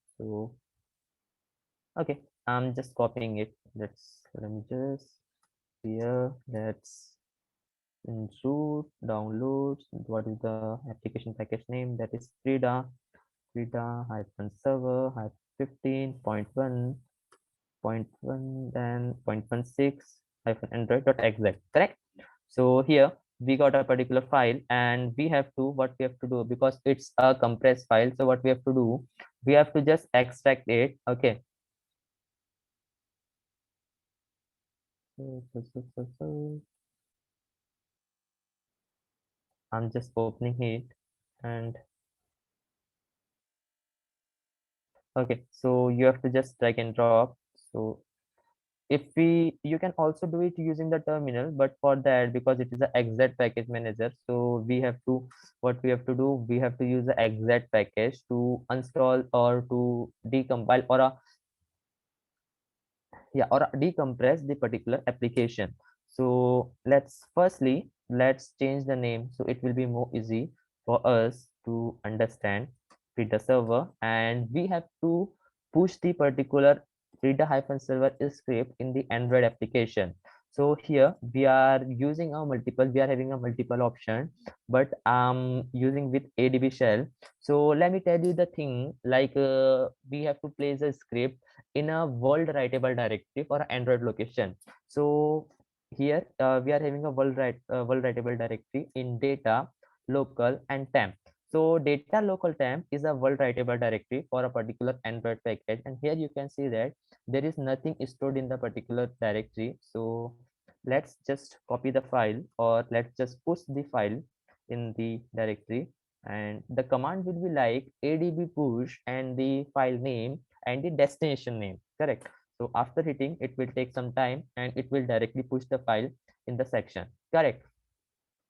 okay, I'm just copying it. Let me just here, let's in root downloads. What is the application package name? That is Frida hyphen server hyphen 15.1.1 then 0.16 hyphen android.exe, correct? So here we got a particular file, and we have to, what we have to do, because it's a compressed file, so what we have to do, we have to just extract it. Okay, so I'm just opening it, and okay, so you have to just drag and drop. So if you can also do it using the terminal, but for that, because it is an exact package manager, so we have to, what we have to do, we have to use the exact package to install or to decompile or decompress the particular application. So let's change the name, so it will be more easy for us to understand Frida server, and we have to push the particular Frida-server script in the Android application. So here we are having a multiple option, but using with ADB shell. So let me tell you the thing, like we have to place a script in a world writable directory for Android location. So here we are having a world writable directory in data, local, and temp. So data, local, temp is a world writable directory for a particular Android package, and here you can see that there is nothing stored in the particular directory. So let's just copy the file, or let's just push the file in the directory, and the command will be like adb push and the file name and the destination name, correct? So after hitting, it will take some time and it will directly push the file in the section, correct?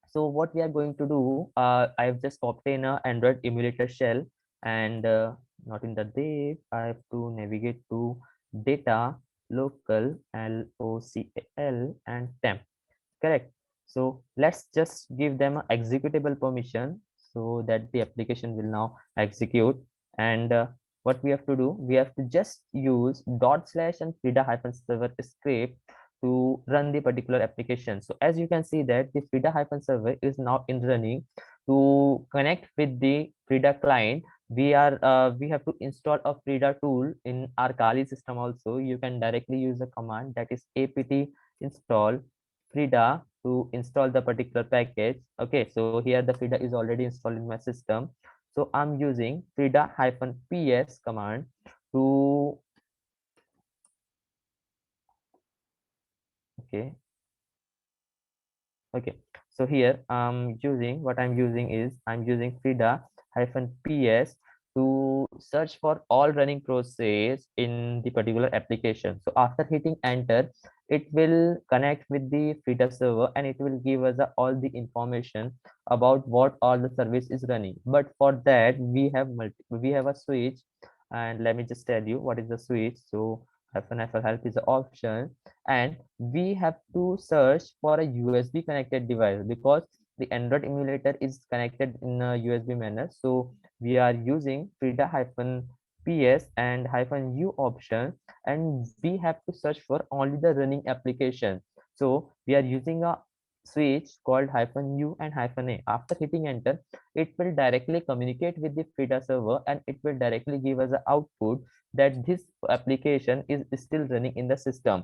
So what we are going to do, I have just obtained a Android emulator shell, and not in the div, I have to navigate to data, local, local, and temp, correct? So let's just give them an executable permission so that the application will now execute. And what we have to do, we have to just use // and Frida-server script to run the particular application. So as you can see that the Frida-server is now in running. To connect with the Frida client, we have to install a Frida tool in our Kali system also. You can directly use a command, that is apt install Frida, to install the particular package. Okay, so here the Frida is already installed in my system. So I'm using Frida-ps command to, okay, okay. So here I'm using Frida-ps to search for all running process in the particular application. So after hitting enter, it will connect with the Frida server and it will give us all the information about what all the service is running. But for that, we have a switch, and let me just tell you what is the switch. So -fl help is the option, and we have to search for a USB connected device because the Android emulator is connected in a USB manner. So we are using Frida-ps and -u option, and we have to search for only the running application. So we are using a switch called -u and -a. After hitting enter, it will directly communicate with the Frida server and it will directly give us an output that this application is still running in the system.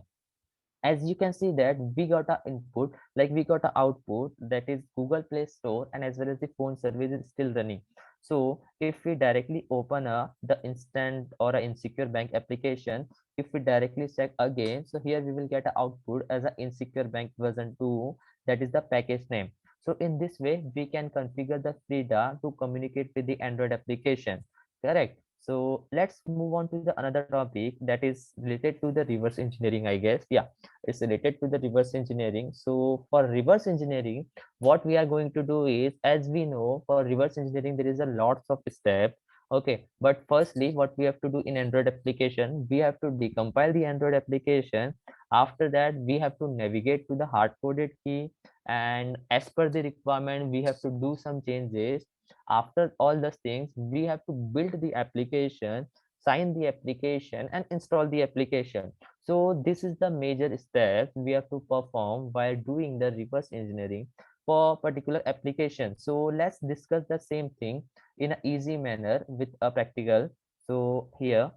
As you can see that we got a input, like we got a output, that is Google Play Store, and as well as the phone service is still running. So if we directly open the instant or an insecure bank application, if we directly check again, so here we will get an output as an insecure bank version 2, that is the package name. So in this way we can configure the Frida to communicate with the Android application, correct? So let's move on to the another topic that is related to the reverse engineering, I guess. Yeah, it's related to the reverse engineering. So for reverse engineering, what we are going to do is, as we know, for reverse engineering there is a lots of steps. Okay, but firstly what we have to do in Android application, we have to decompile the Android application. After that we have to navigate to the hard-coded key, and as per the requirement we have to do some changes. After all those things, we have to build the application, sign the application, and install the application. So this is the major step we have to perform while doing the reverse engineering for particular application. So let's discuss the same thing in an easy manner with a practical. So here,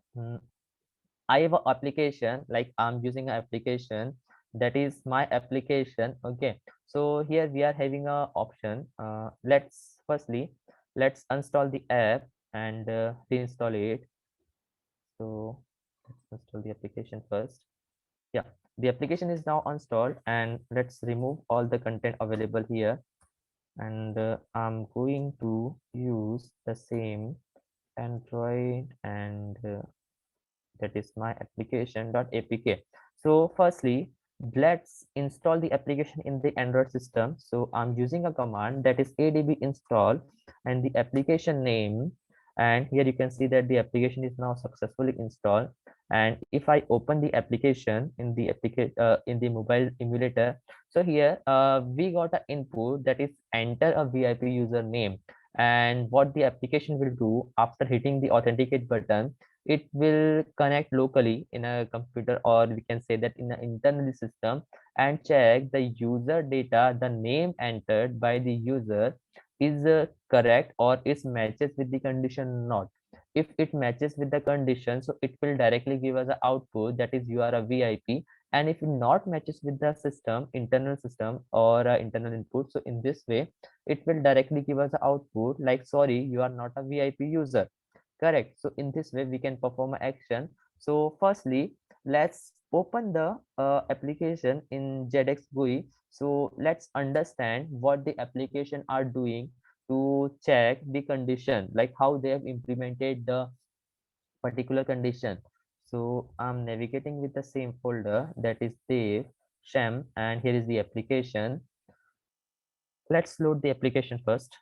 I have an application, like I'm using an application, that is my application. Okay, so here we are having a option. Let's install the app and reinstall it. So let's install the application first. Yeah, the application is now installed, and let's remove all the content available here. And I'm going to use the same Android, and that is my application.apk. So firstly, let's install the application in the Android system. So I'm using a command that is adb install and the application name. And here you can see that the application is now successfully installed. And if I open the application in the in the mobile emulator, so here we got an input that is enter a VIP username. And what the application will do after hitting the authenticate button, it will connect locally in a computer, or we can say that in an internal system, and check the user data, the name entered by the user is correct or is matches with the condition or not. If it matches with the condition, so it will directly give us an output that is you are a VIP. And if it not matches with the system, internal system or internal input, so in this way it will directly give us an output like sorry, you are not a VIP user. Correct. So in this way, we can perform an action. So firstly, let's open the application in JDX GUI. So let's understand what the application are doing to check the condition, like how they have implemented the particular condition. So I'm navigating with the same folder that is dev shem, and here is the application. Let's load the application first.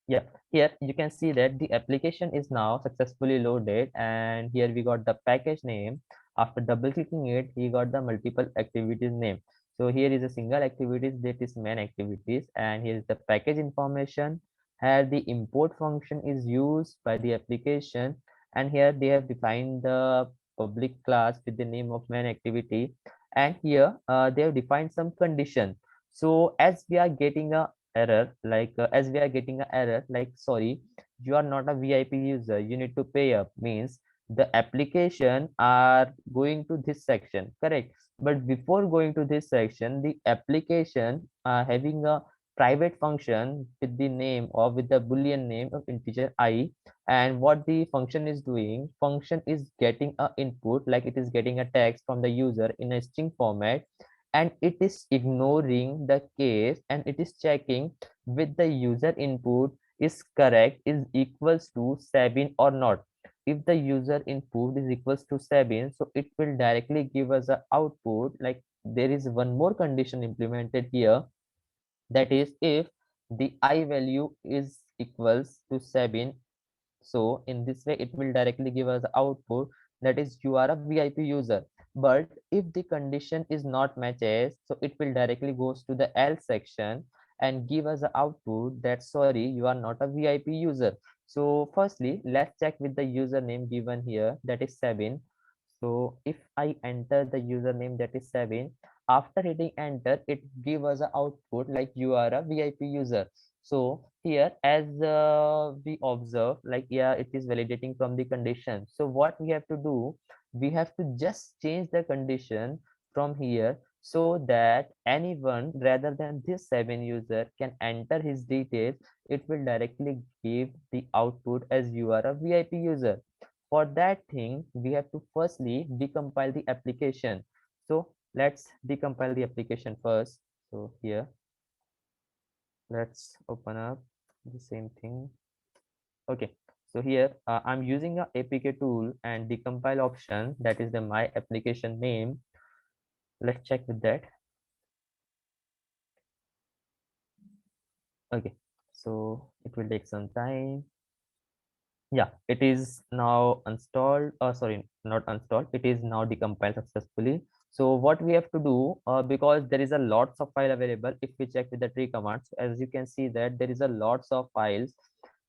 Yeah, here you can see that the application is now successfully loaded, and here we got the package name. After double clicking it, we got the multiple activities name. So here is a single activities, that is main activities, and here is the package information. Here the import function is used by the application, and here they have defined the public class with the name of main activity, and here they have defined some condition. So as we are getting a error, like as we are getting an error like sorry, you are not a VIP user, you need to pay up, means the application are going to this section, correct? But before going to this section, the application having a private function with the name or with the boolean name of integer I. And what the function is doing, function is getting a input, like it is getting a text from the user in a string format, and it is ignoring the case, and it is checking with the user input is correct, is equals to 7 or not. If the user input is equals to 7, so it will directly give us a output. Like there is one more condition implemented here, that is if the I value is equals to 7, so in this way, it will directly give us output that is you are a VIP user. But if the condition is not matches, so it will directly goes to the else section and give us the output that sorry, you are not a VIP user. So firstly, let's check with the username given here, that is 7. So if I enter the username that is 7, after hitting enter, it give us an output like you are a VIP user. So here, as we observe, like yeah, it is validating from the condition. So what we have to do, we have to just change the condition from here so that anyone rather than this 7 user can enter his details. It will directly give the output as you are a VIP user. For that thing, we have to firstly decompile the application. So let's decompile the application first. So here, let's open up the same thing. Okay, so here I'm using a APK tool and decompile option, that is the my application name. Let's check with that. Okay, so it will take some time. Yeah, it is now installed. Sorry, not installed, it is now decompiled successfully. So what we have to do, because there is a lots of file available, if we check with the tree commands, as you can see that there is a lots of files,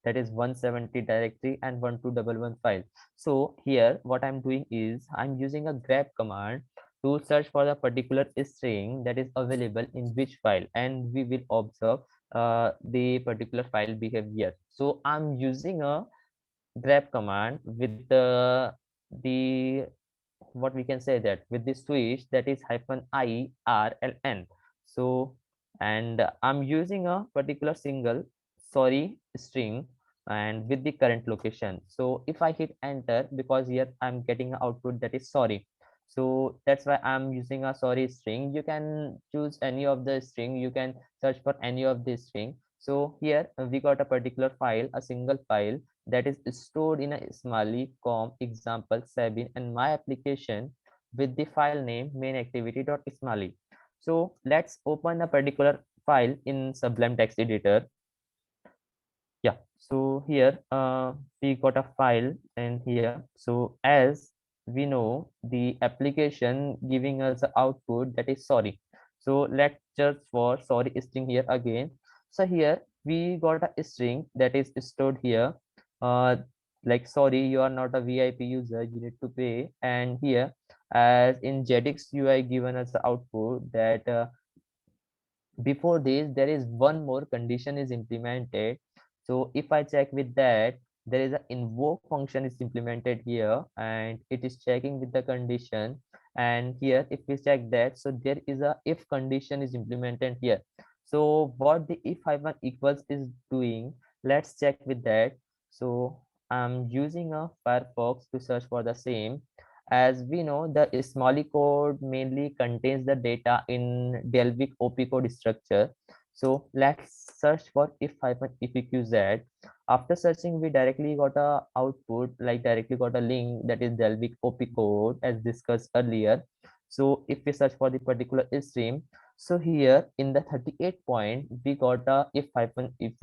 that is 170 directory and 1211 file. So here what I'm doing is I'm using a grep command to search for the particular string that is available in which file, and we will observe the particular file behavior. So I'm using a grep command with the what we can say that with the switch that is -IRLN. So and I'm using a particular single sorry string and with the current location. So if I hit enter, because here I'm getting an output that is sorry, so that's why I'm using a sorry string. You can choose any of the string, you can search for any of the string. So here we got a particular file, a single file that is stored in a smiley com example 7, and my application with the file name main-activity.smalley. So let's open a particular file in Sublime Text Editor. Yeah, so here we got a file in here. So as we know, the application giving us the output that is sorry. So let's search for sorry string here again. So here we got a string that is stored here, uh, like sorry, you are not a VIP user, you need to pay. And here, as in JEDX UI given us the output that before this there is one more condition is implemented. So if I check with that, there is an invoke function is implemented here, and it is checking with the condition. And here if we check that, so there is a if condition is implemented here. So what the if hyphen equals is doing, let's check with that. So I'm using a Firefox to search for the same. As we know, the Smalley code mainly contains the data in Delphic OP code structure. So let's search for if hyphen ifqz. After searching, we directly got a output, like directly got a link that is Delphic OP code as discussed earlier. So if we search for the particular stream, so here in the 38 point, we got a if hyphen if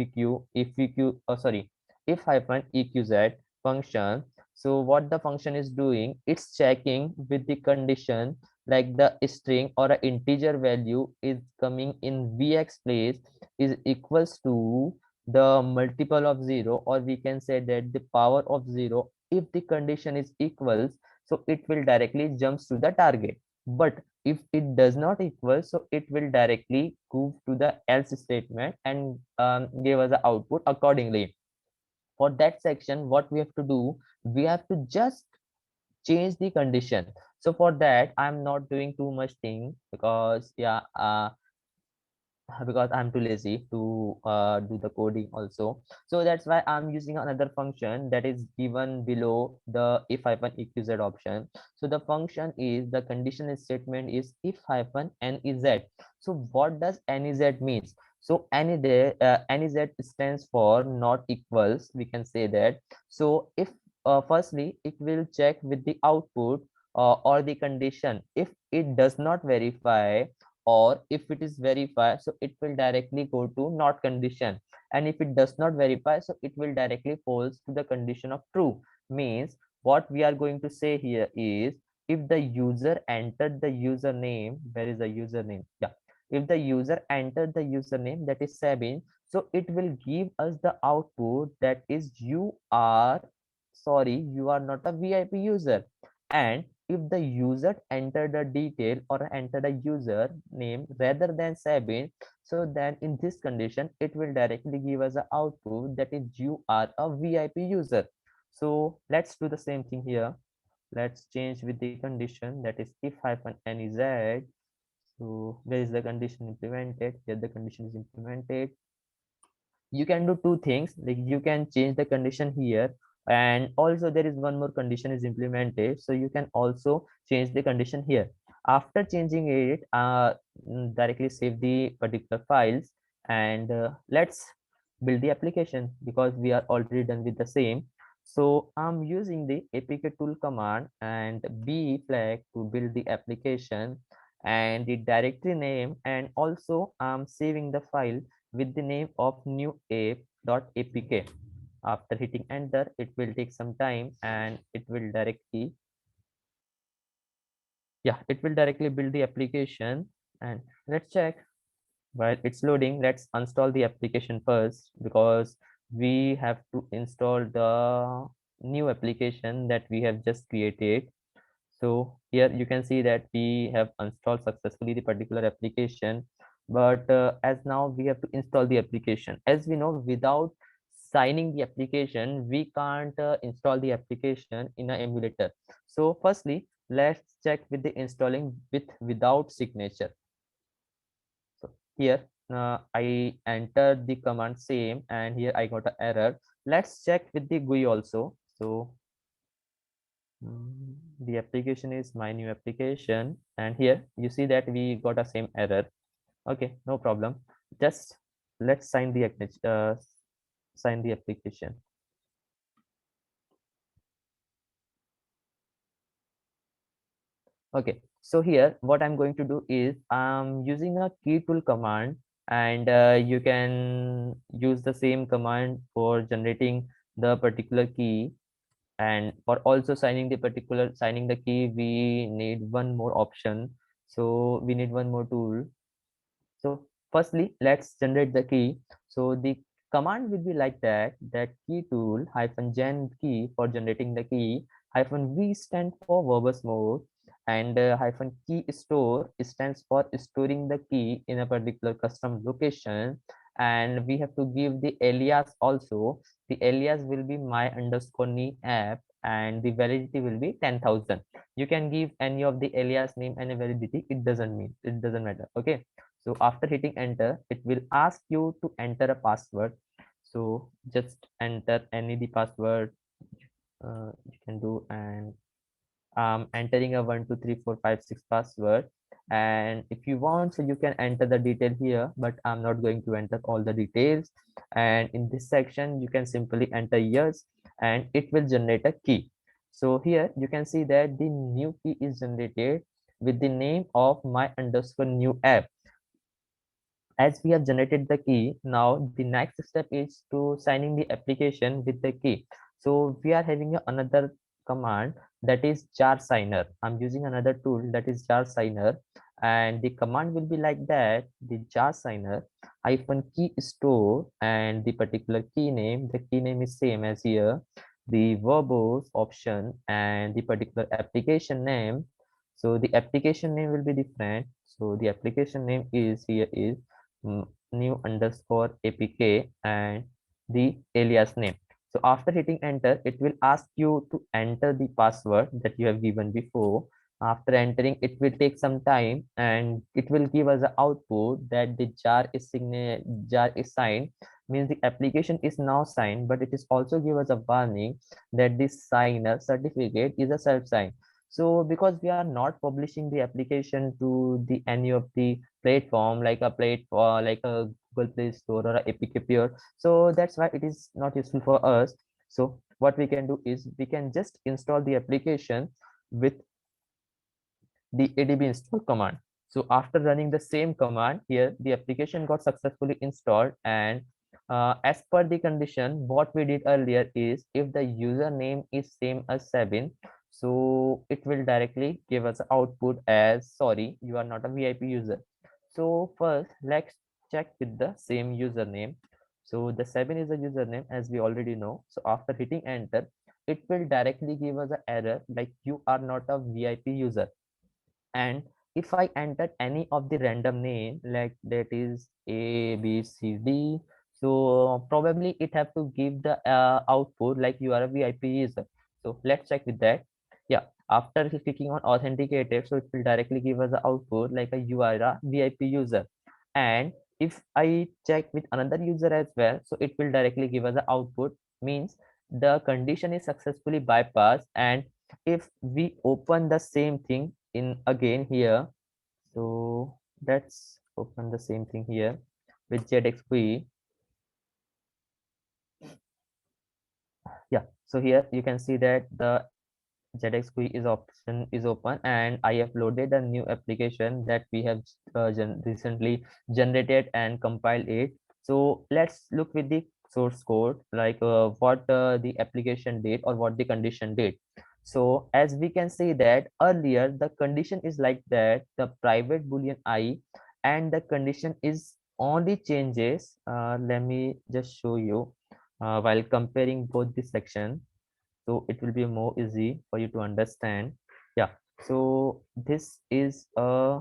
hyphen eqz function. So what the function is doing, it's checking with the condition like the string or an integer value is coming in vx place is equals to the multiple of 0, or we can say that the power of 0. If the condition is equals, so it will directly jumps to the target. But if it does not equal, so it will directly move to the else statement and give us the output accordingly. For that section, what we have to do, we have to just change the condition. So for that, I'm not doing too much thing because yeah, because I'm too lazy to do the coding also. So that's why I'm using another function that is given below the if hyphen eqz option. So the function is the conditional statement is if hyphen nez. So what does nez means? So nez stands for not equals, we can say that. So if firstly it will check with the output or the condition. If it does not verify, or if it is verified, so it will directly go to not condition. And if it does not verify, so it will directly falls to the condition of true. Means what we are going to say here is, if the user entered the username, where is the username? Yeah, if the user entered the username that is Sabine, so it will give us the output that is you are sorry, you are not a VIP user. And if the user entered a detail or entered a user name rather than Sabine, so then in this condition, it will directly give us an output that is you are a VIP user. So let's do the same thing here. Let's change with the condition that is if hyphen nez. So where is the condition implemented? Here the condition is implemented. You can do two things, like you can change the condition here, and also there is one more condition is implemented, so you can also change the condition here. After changing it, directly save the particular files, and let's build the application because we are already done with the same. So I'm using the apk tool command and b flag to build the application and the directory name, and also I'm saving the file with the name of new app.apk. After hitting enter, it will take some time and it will directly, yeah, it will directly build the application. And let's check. While it's loading, let's install the application first because we have to install the new application that we have just created. So here you can see that we have installed successfully the particular application, but as now we have to install the application. As we know, without signing the application, we can't install the application in an emulator. So firstly, let's check with the installing with without signature. So here I entered the command same, and here I got an error. Let's check with the GUI also. So the application is my new application, and here you see that we got a same error. Okay, no problem. Just let's sign the application. Okay, so here what I'm going to do is I'm using a key tool command, and you can use the same command for generating the particular key, and for also signing the key we need one more option. So we need one more tool. So firstly, let's generate the key. So the command will be like that, that key tool hyphen gen key for generating the key, hyphen v stand for verbose mode, and hyphen key store stands for storing the key in a particular custom location. And we have to give the alias also. The alias will be my underscore knee app, and the validity will be 10,000. You can give any of the alias name and a validity. It doesn't matter. Okay. So after hitting enter, it will ask you to enter a password. So just enter any the password you can do, and entering a 12345 6 password. And if you want, so you can enter the detail here, but I'm not going to enter all the details. And in this section, you can simply enter yes, and it will generate a key. So here you can see that the new key is generated with the name of my underscore new app. As we have generated the key, now the next step is to signing the application with the key. So we are having another command, that is jar signer. I'm using another tool, that is jar signer, and the command will be like that, the jar signer hyphen key store, and the particular key name, the key name is same as here, the verbose option, and the particular application name. So the application name will be different. So the application name is here is new underscore apk, and the alias name. So after hitting enter, it will ask you to enter the password that you have given before. After entering, it will take some time, and it will give us an output that the jar is signed, means the application is now signed, but it is also give us a warning that this signer certificate is a self-sign. So because we are not publishing the application to the any of the platform, like a platform like a Google Play Store or a APK Pure, so that's why it is not useful for us. So what we can do is we can just install the application with the adb install command. So after running the same command here, the application got successfully installed. And as per the condition, what we did earlier is if the username is same as 7, so it will directly give us output as sorry, you are not a VIP user. So first, let's check with the same username. So the 7 is the username, as we already know. So after hitting enter, it will directly give us an error like you are not a VIP user. And if I enter any of the random name, like that is a b c d, so probably it have to give the output like you are a VIP user. So let's check with that. Yeah, after clicking on authenticated, so it will directly give us the output like a you are a VIP user. And if I check with another user as well, so it will directly give us the output, means the condition is successfully bypassed. And if we open the same thing in again here, so let's open the same thing here with ZXQuery. Yeah, so here you can see that the ZXQuery is option is open, and I uploaded a new application that we have recently generated and compiled it. So let's look with the source code, like what the application did or what the condition did. So as we can see that earlier the condition is like that, the private boolean I, and the condition is only changes. Let me just show you while comparing both the section, so it will be more easy for you to understand. Yeah, so this is a,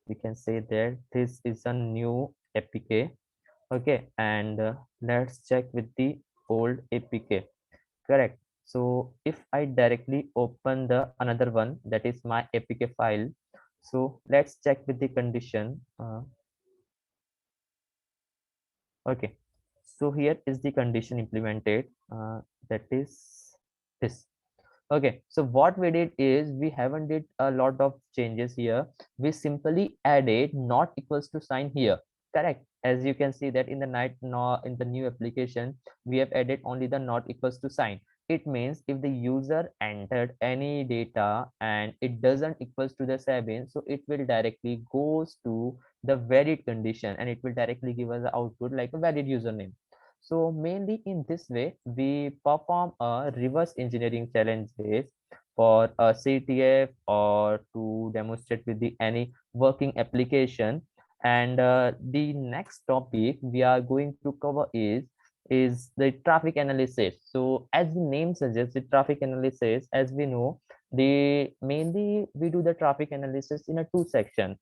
we can say that this is a new apk. Okay, and let's check with the old apk. Correct. So if I directly open the another one, that is my apk file, so let's check with the condition. Okay, so here is the condition implemented, that is this. Okay, so what we did is we haven't did a lot of changes here. We simply added not equals to sign here. Correct. As you can see that in the night, no, in the new application, we have added only the not equals to sign. It means if the user entered any data and it doesn't equals to the 7, so it will directly goes to the valid condition and it will directly give us the output like a valid username. So mainly in this way, we perform a reverse engineering challenges for a CTF or to demonstrate with the any working application. And the next topic we are going to cover is the traffic analysis. So as the name suggests, the traffic analysis, as we know, the mainly we do the traffic analysis in a two section,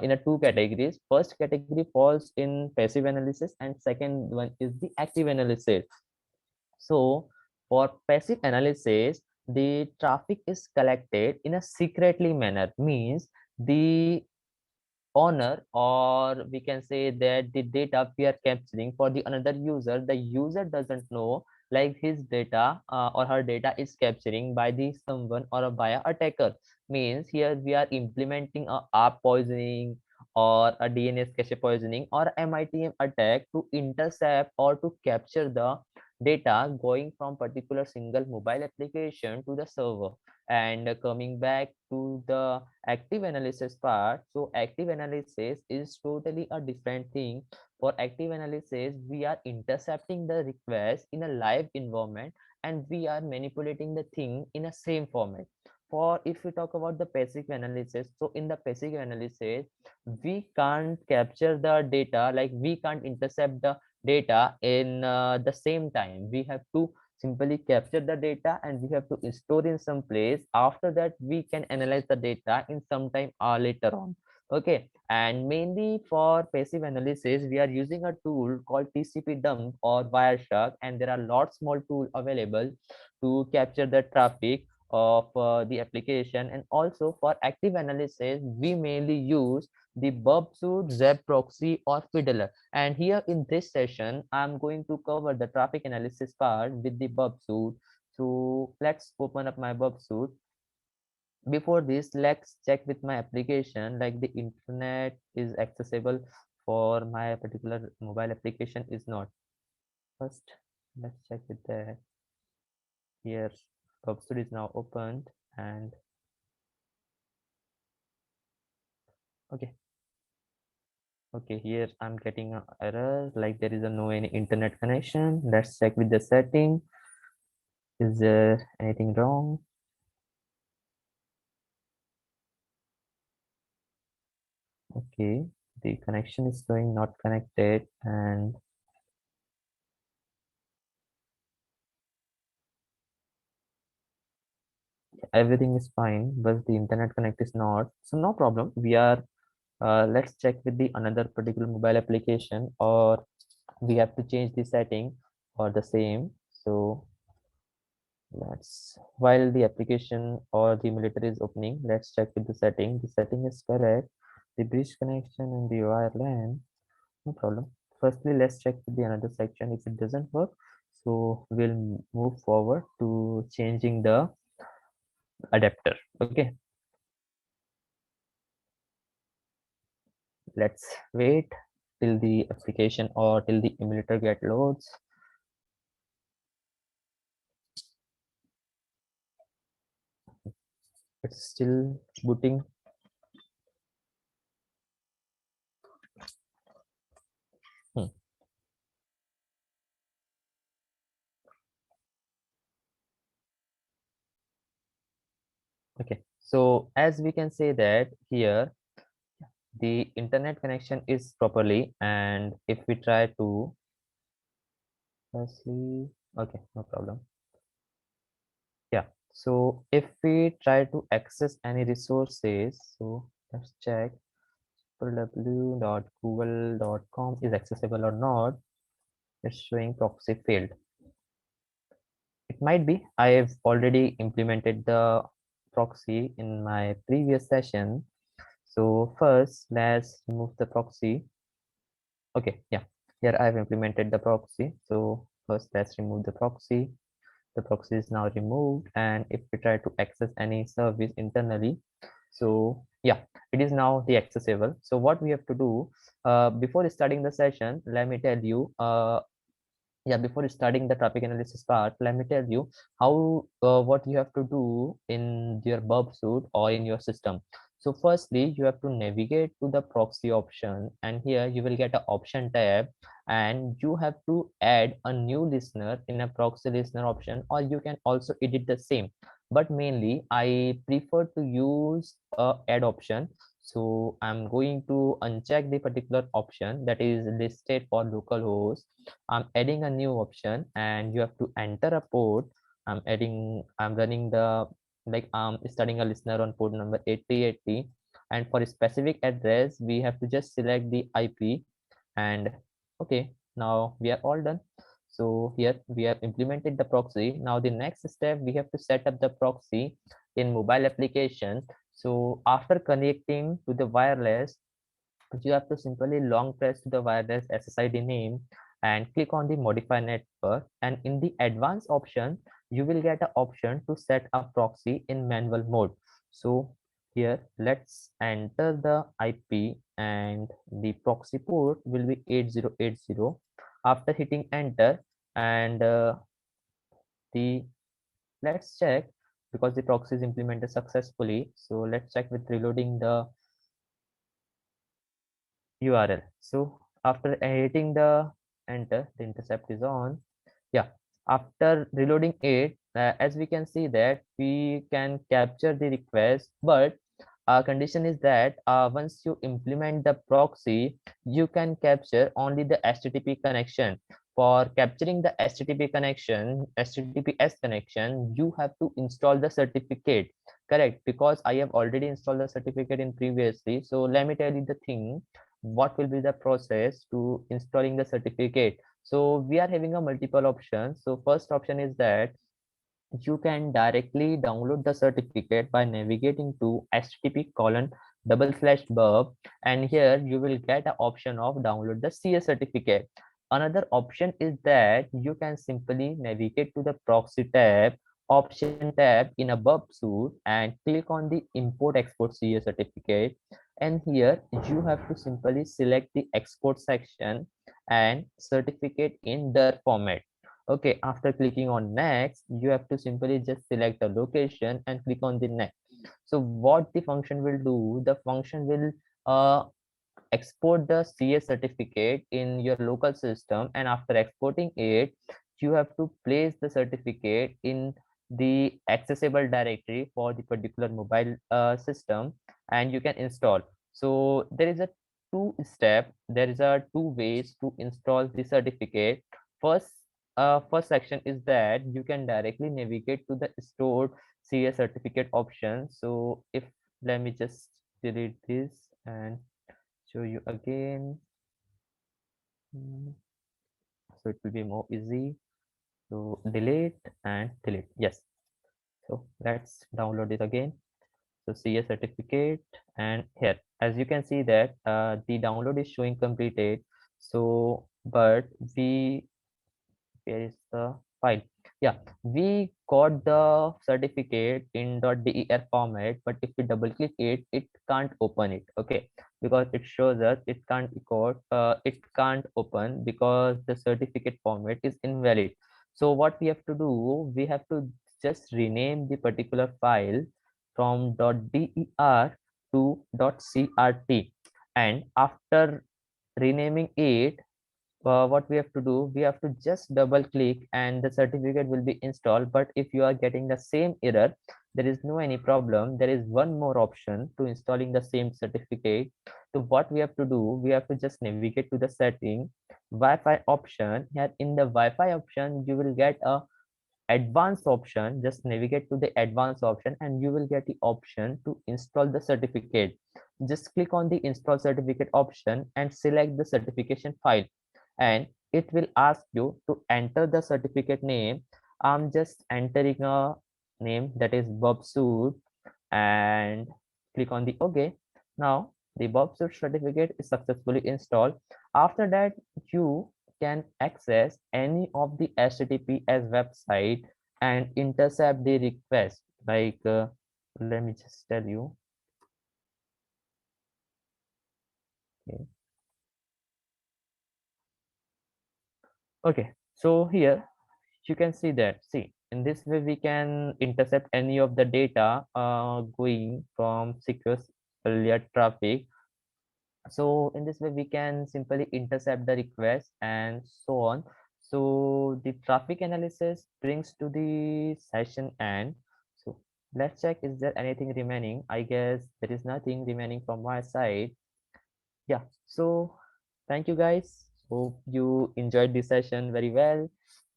in a two categories. First category falls in passive analysis and second one is the active analysis. So for passive analysis, the traffic is collected in a secretly manner, means the owner, or we can say that the data we are capturing for the another user, the user doesn't know like his data or her data is capturing by the someone or by a attacker. Means here we are implementing a ARP poisoning or a DNS cache poisoning or MITM attack to intercept or to capture the data going from particular single mobile application to the server. And coming back to the active analysis part, so active analysis is totally a different thing. For active analysis, we are intercepting the request in a live environment and we are manipulating the thing in a same format. For if we talk about the passive analysis, so in the passive analysis we can't capture the data, like we can't intercept the data in the same time. We have to simply capture the data and we have to store in some place. After that we can analyze the data in some time later on. Okay, and mainly for passive analysis we are using a tool called TCP Dump or Wireshark, and there are lots more tools available to capture the traffic of the application. And also for active analysis we mainly use the Bubsuit, Zeb Proxy or Fiddler. And here in this session, I'm going to cover the traffic analysis part with the Bubsuit. So let's open up my Bubsuit. Before this, let's check with my application, like the internet is accessible for my particular mobile application is not. First, let's check with that. Here, Bubsuit is now opened and okay. Okay, here I'm getting an error, like there is a no any internet connection. Let's check with the setting. Is there anything wrong? Okay, the connection is showing not connected and everything is fine, but the internet connect is not. So no problem. We are let's check with the another particular mobile application, or we have to change the setting or the same. So let's, while the application or the emulator is opening, let's check with the setting. The setting is correct. The bridge connection and the WLAN, no problem. Firstly, let's check with the another section. If it doesn't work, so we'll move forward to changing the adapter. Okay, let's wait till the application or till the emulator get loads. It's still booting. Okay, so as we can say that here the internet connection is properly, and if we try to firstly, okay, no problem. Yeah, so if we try to access any resources, so let's check www.google.com is accessible or not. It's showing proxy failed. It might be I have already implemented the proxy in my previous session. So first let's remove the proxy. Okay, yeah, here I've implemented the proxy. So first let's remove the proxy. The proxy is now removed, and if we try to access any service internally, so yeah, it is now the accessible. So what we have to do before starting the session, let me tell you yeah, before starting the topic analysis part, let me tell you how what you have to do in your burp suite or in your system. So firstly, you have to navigate to the proxy option, and here you will get an option tab, and you have to add a new listener in a proxy listener option, or you can also edit the same. But mainly I prefer to use a add option. So I'm going to uncheck the particular option that is listed for localhost. I'm adding a new option, and you have to enter a port. I'm running the, like, I'm starting a listener on port number 8080. And for a specific address, we have to just select the IP. And okay, now we are all done. So here we have implemented the proxy. Now the next step, we have to set up the proxy in mobile application. So after connecting to the wireless, you have to simply long press to the wireless SSID name and click on the modify network, and in the advanced option you will get an option to set a proxy in manual mode. So here let's enter the IP, and the proxy port will be 8080. After hitting enter, and the let's check, because the proxy is implemented successfully, so let's check with reloading the URL. So after hitting the enter, the intercept is on. Yeah, after reloading it, as we can see that we can capture the request, but our condition is that once you implement the proxy, you can capture only the HTTP connection. For capturing the HTTPS connection, you have to install the certificate. Correct, because I have already installed the certificate in previously. So let me tell you the thing, what will be the process to installing the certificate. So we are having a multiple options. So first option is that you can directly download the certificate by navigating to http://burp, and here you will get an option of download the CS certificate. Another option is that you can simply navigate to the proxy tab, option tab in a burp suite, and click on the import export CS certificate, and here you have to simply select the export section and certificate in their format. Okay, after clicking on next, you have to simply just select the location and click on the next. So what the function will do, the function will export the CS certificate in your local system, and after exporting it, you have to place the certificate in the accessible directory for the particular mobile system, and you can install. So there is a there is a two ways to install the certificate. First, first section is that you can directly navigate to the stored CS certificate option. So if, let me just delete this and show you again. So it will be more easy. So delete and delete. Yes. So let's download it again. So CS certificate, and here, as you can see that the download is showing completed. So, but we, where is the file? Yeah, we got the certificate in .der format, but if we double click it, it can't open it. Okay, because it shows us it can't record, it can't open because the certificate format is invalid. So what we have to do, we have to just rename the particular file from .der to .crt, and after renaming it, what we have to do, we have to just double click and the certificate will be installed. But if you are getting the same error, there is no any problem, there is one more option to installing the same certificate. So what we have to do, we have to just navigate to the setting, Wi-Fi option. Here in the Wi-Fi option, you will get a advanced option. Just navigate to the advanced option and you will get the option to install the certificate. Just click on the install certificate option and select the certification file, and it will ask you to enter the certificate name. I'm just entering a name that is Bob Suit, and click on the OK. Now the Bob Suit certificate is successfully installed. After that, you can access any of the HTTPS website and intercept the request. Like, let me just tell you. Okay. Okay, So here you can see that, see, in this way we can intercept any of the data going from secure earlier traffic. So in this way we can simply intercept the request and so on. So the traffic analysis brings to the session end. So let's check, is there anything remaining? I guess there is nothing remaining from my side. Yeah, so thank you guys, hope you enjoyed this session very well.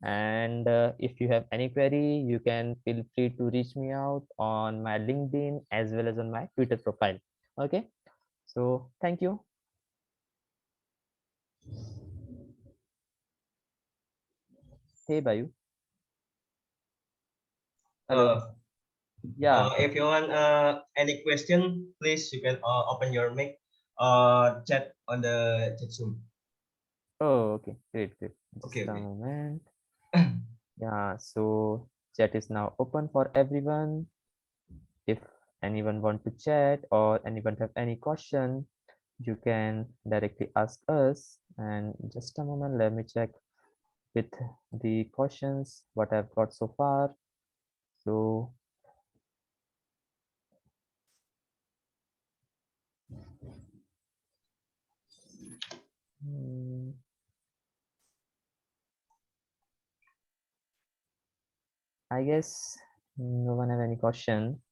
And if you have any query, you can feel free to reach me out on my LinkedIn as well as on my Twitter profile. Okay, so thank you. Hey Bayu. Hello. Uh, Yeah. if you want any question, please you can open your mic chat on the chat Zoom. Oh, okay, great, great. Okay, Just a okay. moment. Yeah, so chat is now open for everyone. If anyone want to chat or anyone have any question, you can directly ask us. And just a moment, let me check with the questions what I've got so far. So hmm, I guess no one have any question.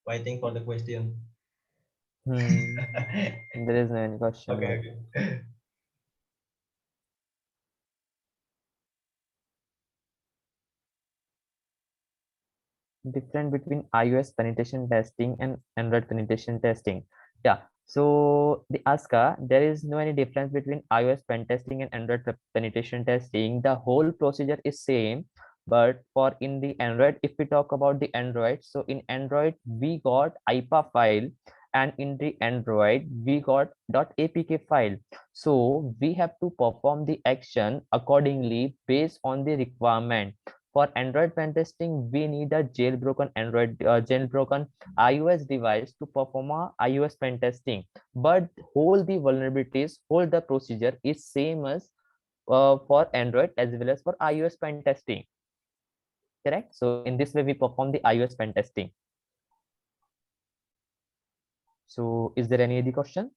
Waiting for the question. There is no any question. Okay, No. okay. Difference between iOS penetration testing and Android penetration testing. Yeah. So the ASCA, there is no any difference between iOS pen testing and Android penetration testing. The whole procedure is same, but for in the Android, if we talk about the Android, so in Android we got IPA file, and in the Android we got .apk file. So we have to perform the action accordingly based on the requirement. For Android pen testing, we need a jailbroken iOS device to perform a iOS pen testing. But whole the vulnerabilities, whole the procedure is same as for Android as well as for iOS pen testing. Correct? So in this way, we perform the iOS pen testing. So is there any other question?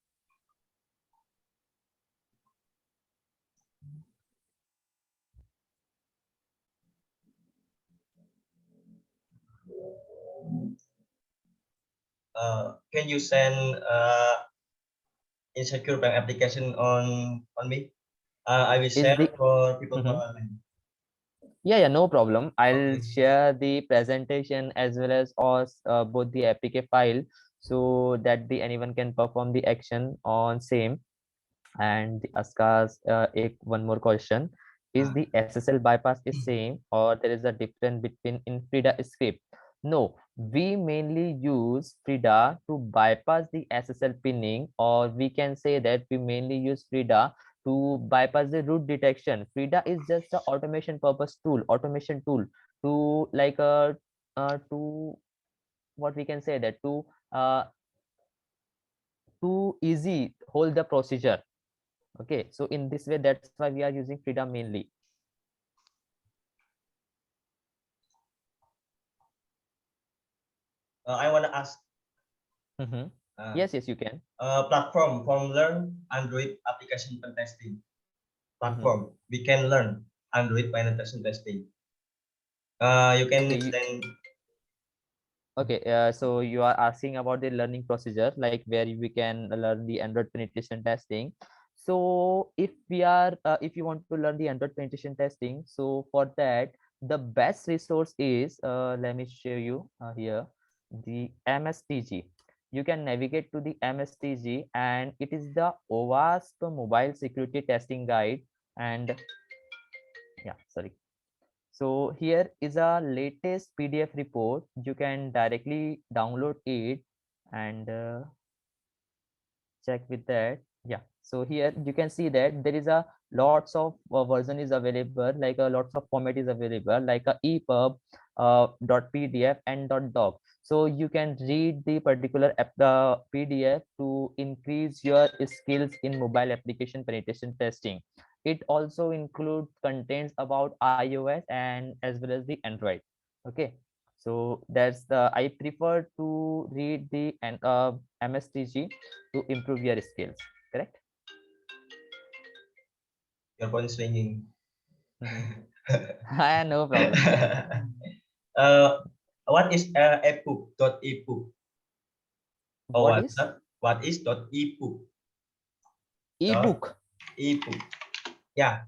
Can you send insecure bank application on me? I will Is share the for people to Mhm. learn. Yeah, no problem. I'll Okay. share the presentation as well as both the APK file so that the anyone can perform the action on same. And the asks one more question: is Ah, the SSL bypass is same or there is a difference between in Frida script? No, we mainly use Frida to bypass the SSL pinning, or we can say that we mainly use Frida to bypass the root detection. Frida is just a automation tool to like to what we can say that uh to easy hold the procedure. Okay, so in this way, that's why we are using Frida mainly. I want to ask uh, Yes, yes, you can. platform from learn Android application pen testing. Mhm. Platform we can learn Android penetration testing. You can Okay, extend. okay. So you are asking about the learning procedure, like where we can learn the Android penetration testing. So if you want to learn the Android penetration testing, so for that, the best resource is, let me show you here, the MSTG. you can navigate to the MSTG, and it is the OWASP Mobile Security Testing Guide. And yeah, sorry. So here is a latest PDF report. You can directly download it and check with that. Yeah, so here you can see that there is a lots of version is available, like a lots of format is available, like a EPUB, .pdf and .doc. So you can read the particular the PDF to increase your skills in mobile application penetration testing. It also includes contents about iOS and as well as the Android. Okay, so that's the I prefer to read the MSTG to improve your skills, correct? Your phone is ringing. No problem. uh, what is ebook? .ebook. Oh, What is what is .ebook? ebook? Ebook. Yeah.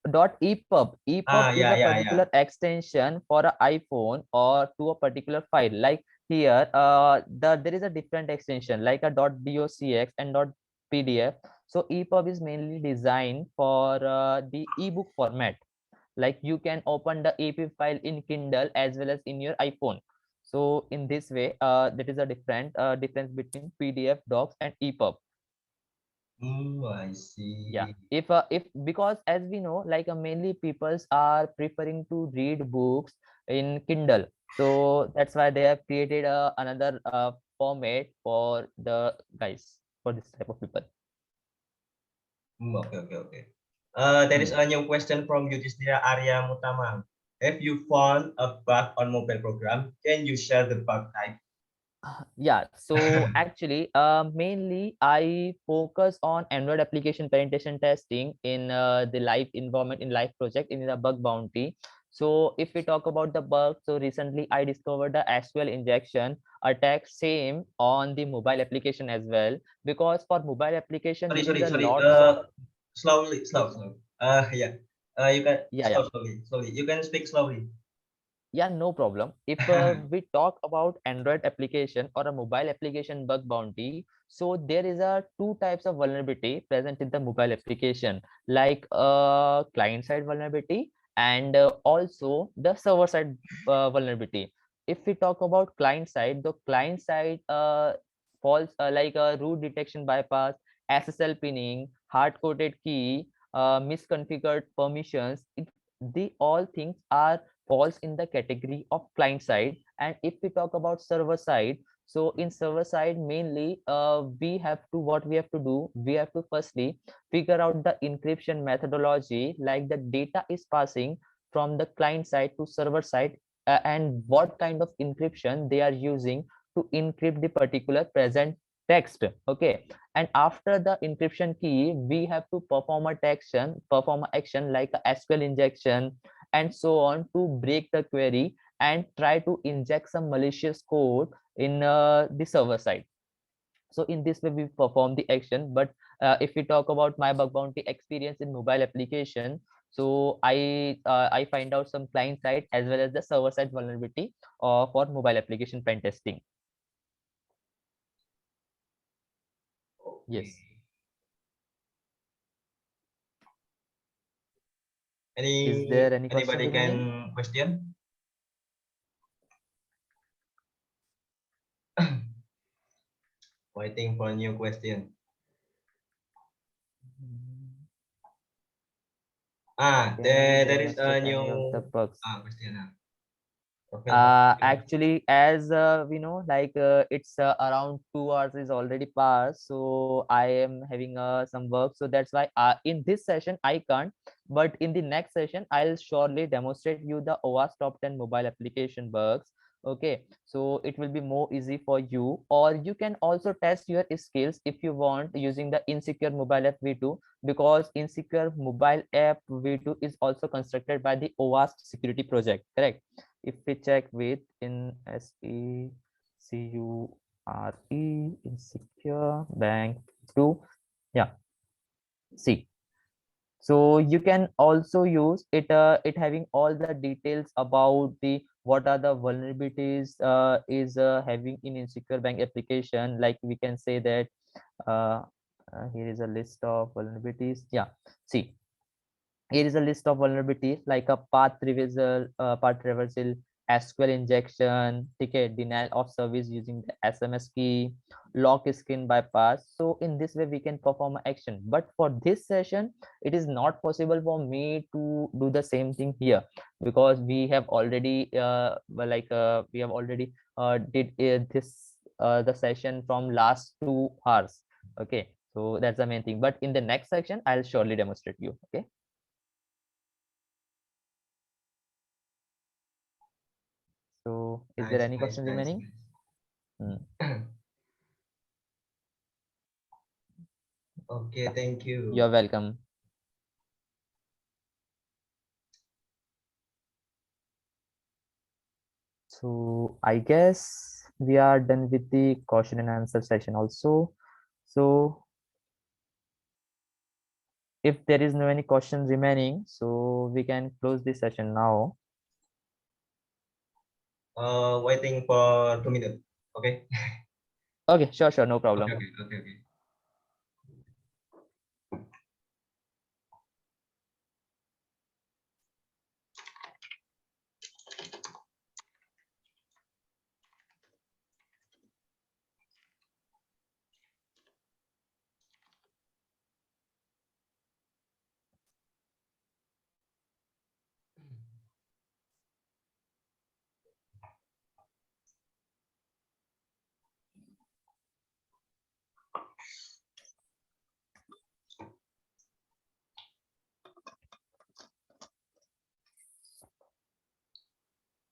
.epub. EPUB is Yeah, a yeah, yeah. particular extension for an iPhone or to a particular file. Like here, there is a different extension like a .docx and .pdf. So EPUB is mainly designed for the ebook format. Like you can open the ep file in Kindle as well as in your iPhone. So in this way, that is a different difference between PDF, docs, and EPUB. I see. Yeah, if because as we know, like mainly peoples are preferring to read books in Kindle, so that's why they have created another format for the guys, for this type of people. Okay. There is a new question from Yudhistira Arya Mutama. Have you found a bug on mobile program? Can you share the bug type? Yeah, so actually mainly I focus on Android application penetration testing in the live environment, in live project, in the bug bounty. So if we talk about the bug, so recently I discovered the SQL injection attack same on the mobile application as well, because for mobile application there is a Sorry. lots of Slowly. Yeah. You can yeah. slowly. You can speak slowly. Yeah, no problem. If we talk about Android application or a mobile application bug bounty, so there is a two types of vulnerability present in the mobile application, like client-side vulnerability and also the server-side vulnerability. If we talk about client-side, the client-side falls like a root detection bypass, SSL pinning, hard-coded key, misconfigured permissions. The all things are falls in the category of client side. And if we talk about server side, so in server side mainly we have to what we have to do, we have to firstly figure out the encryption methodology, like the data is passing from the client side to server side, and what kind of encryption they are using to encrypt the particular present text. Okay, and after the encryption key we have to perform a action like a SQL injection and so on to break the query and try to inject some malicious code in the server side. So in this way we perform the action. But if we talk about my bug bounty experience in mobile application, so I find out some client side as well as the server side vulnerability for mobile application pen testing. Yes. Is there any question Anybody remaining? can question? Waiting for a new question. There is a new question. Actually, as we know, like it's around 2 hours is already passed, so I am having some work, so that's why in this session I can't, but in the next session I'll surely demonstrate you the OWASP top 10 mobile application bugs. Okay, so it will be more easy for you, or you can also test your skills if you want using the insecure mobile app v2, because insecure mobile app v2 is also constructed by the OWASP security project, correct? If we check with in SECURE insecure bank 2, yeah, see, so you can also use it, it having all the details about the what are the vulnerabilities is having in insecure bank application. Like we can say that uh, here is a list of vulnerabilities. Yeah, see, here is a list of vulnerabilities like a path reversal, SQL injection, ticket denial of service using the SMS key, lock screen bypass. So in this way we can perform an action. But for this session, it is not possible for me to do the same thing here, because we have already we have already did this the session from last 2 hours. Okay, so that's the main thing. But in the next section, I'll surely demonstrate you. Okay. So is there Nice, any nice, question nice, remaining? Hmm. nice. Okay, thank You're you. welcome. So I guess we are done with the question and answer session also. So if there is no any questions remaining, so we can close this session now. Waiting for 2 minutes. Okay. Okay, sure, no Okay, problem. okay, okay, okay.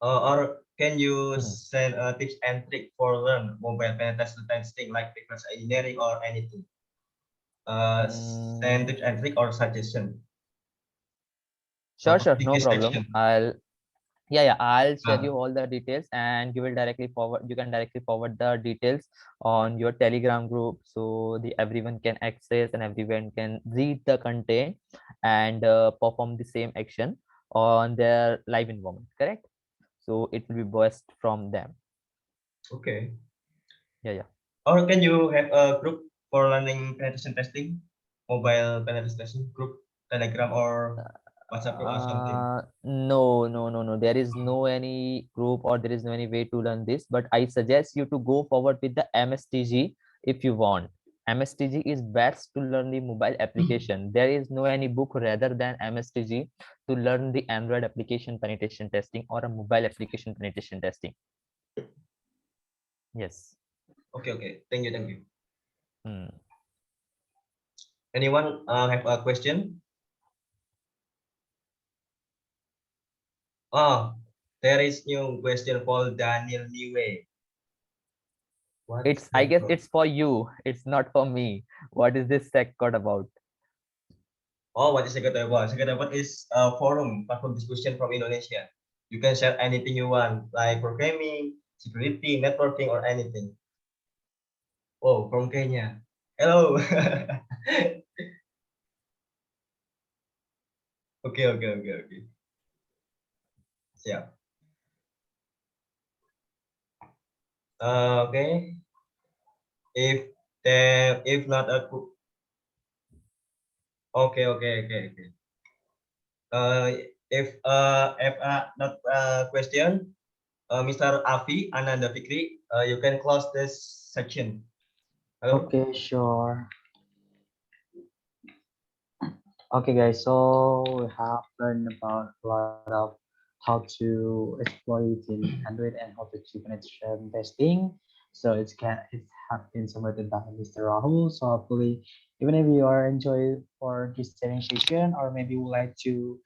Or can you Mhm. send tips and trick for learn mobile penetration testing like reverse engineering or anything? Send Mm, tips and trick or suggestion. sure, In no this problem. section. I'll share you Uh, all the details, and you can directly forward the details on your Telegram group, so the everyone can access and everyone can read the content and perform the same action on their live environment, correct? So it will be best from them. okay. Yeah. Or can you have a group for learning penetration testing? Mobile penetration testing group, Telegram or WhatsApp group or something? No. There is no any group or there is no any way to learn this. But I suggest you to go forward with the MSTG if you want. MSTG is best to learn the mobile application. There is no any book rather than MSTG to learn the Android application penetration testing or a mobile application penetration testing. Yes. Okay, okay. Thank you, thank you. Hmm. Anyone have a question? Oh, there is new question for Daniel Niwe. What's I that guess from? it's for you. It's not for me. What is this sec code about? Oh, what is Seccodeid? Seccodeid is a forum platform discussion from Indonesia. You can share anything you want, like programming, security, networking, or anything. Oh, from Kenya. Hello. Okay, okay, okay, okay. Siap. Okay. If not a okay, okay, okay, okay. Uh, if not a question, Mr. Afi Ananda Fikri, you can close this section. Hello. Okay, sure. Okay, guys. So we have learned about a lot of how to exploit in Android and how to do penetration testing. So it has been submitted by Mr. Rahul. So hopefully, even if you are enjoy for this training session, or maybe would like to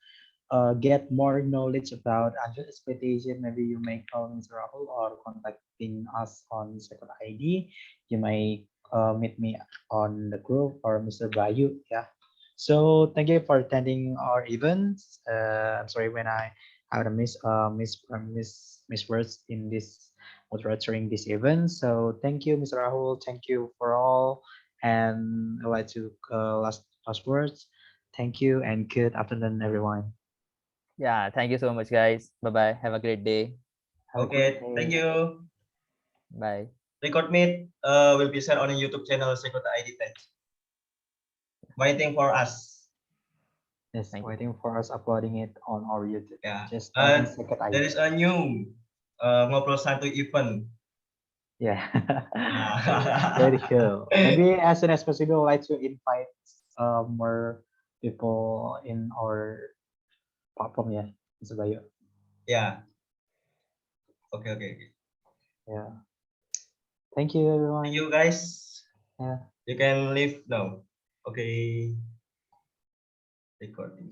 get more knowledge about Android exploitation, maybe you may call Mr. Rahul or contacting us on second ID. You may meet me on the group or Mr. Bayu. Yeah. So thank you for attending our events. I'm sorry when I had a miss words in this moderating this event. So thank you, Mr. Rahul. Thank you for all. And I'd like to last words. Thank you and good afternoon, everyone. Yeah, thank you so much, guys. Bye bye. Have a great day. Have a Okay, good thank day. you. Bye. Record meet will be shared on the YouTube channel Seccodeid. Waiting for us. Yes, Thank you. waiting for us uploading it on our YouTube. Yeah. Just type in There is Seccodeid. a new Ngobrol Santuy event. Yeah. Yeah. Very cool. Maybe as soon as possible, like to invite more people in our platform. Yeah, Surveyor. Yeah. Okay. Yeah. Thank you, everyone. Thank you guys. Yeah. You can leave now. Okay. Recording.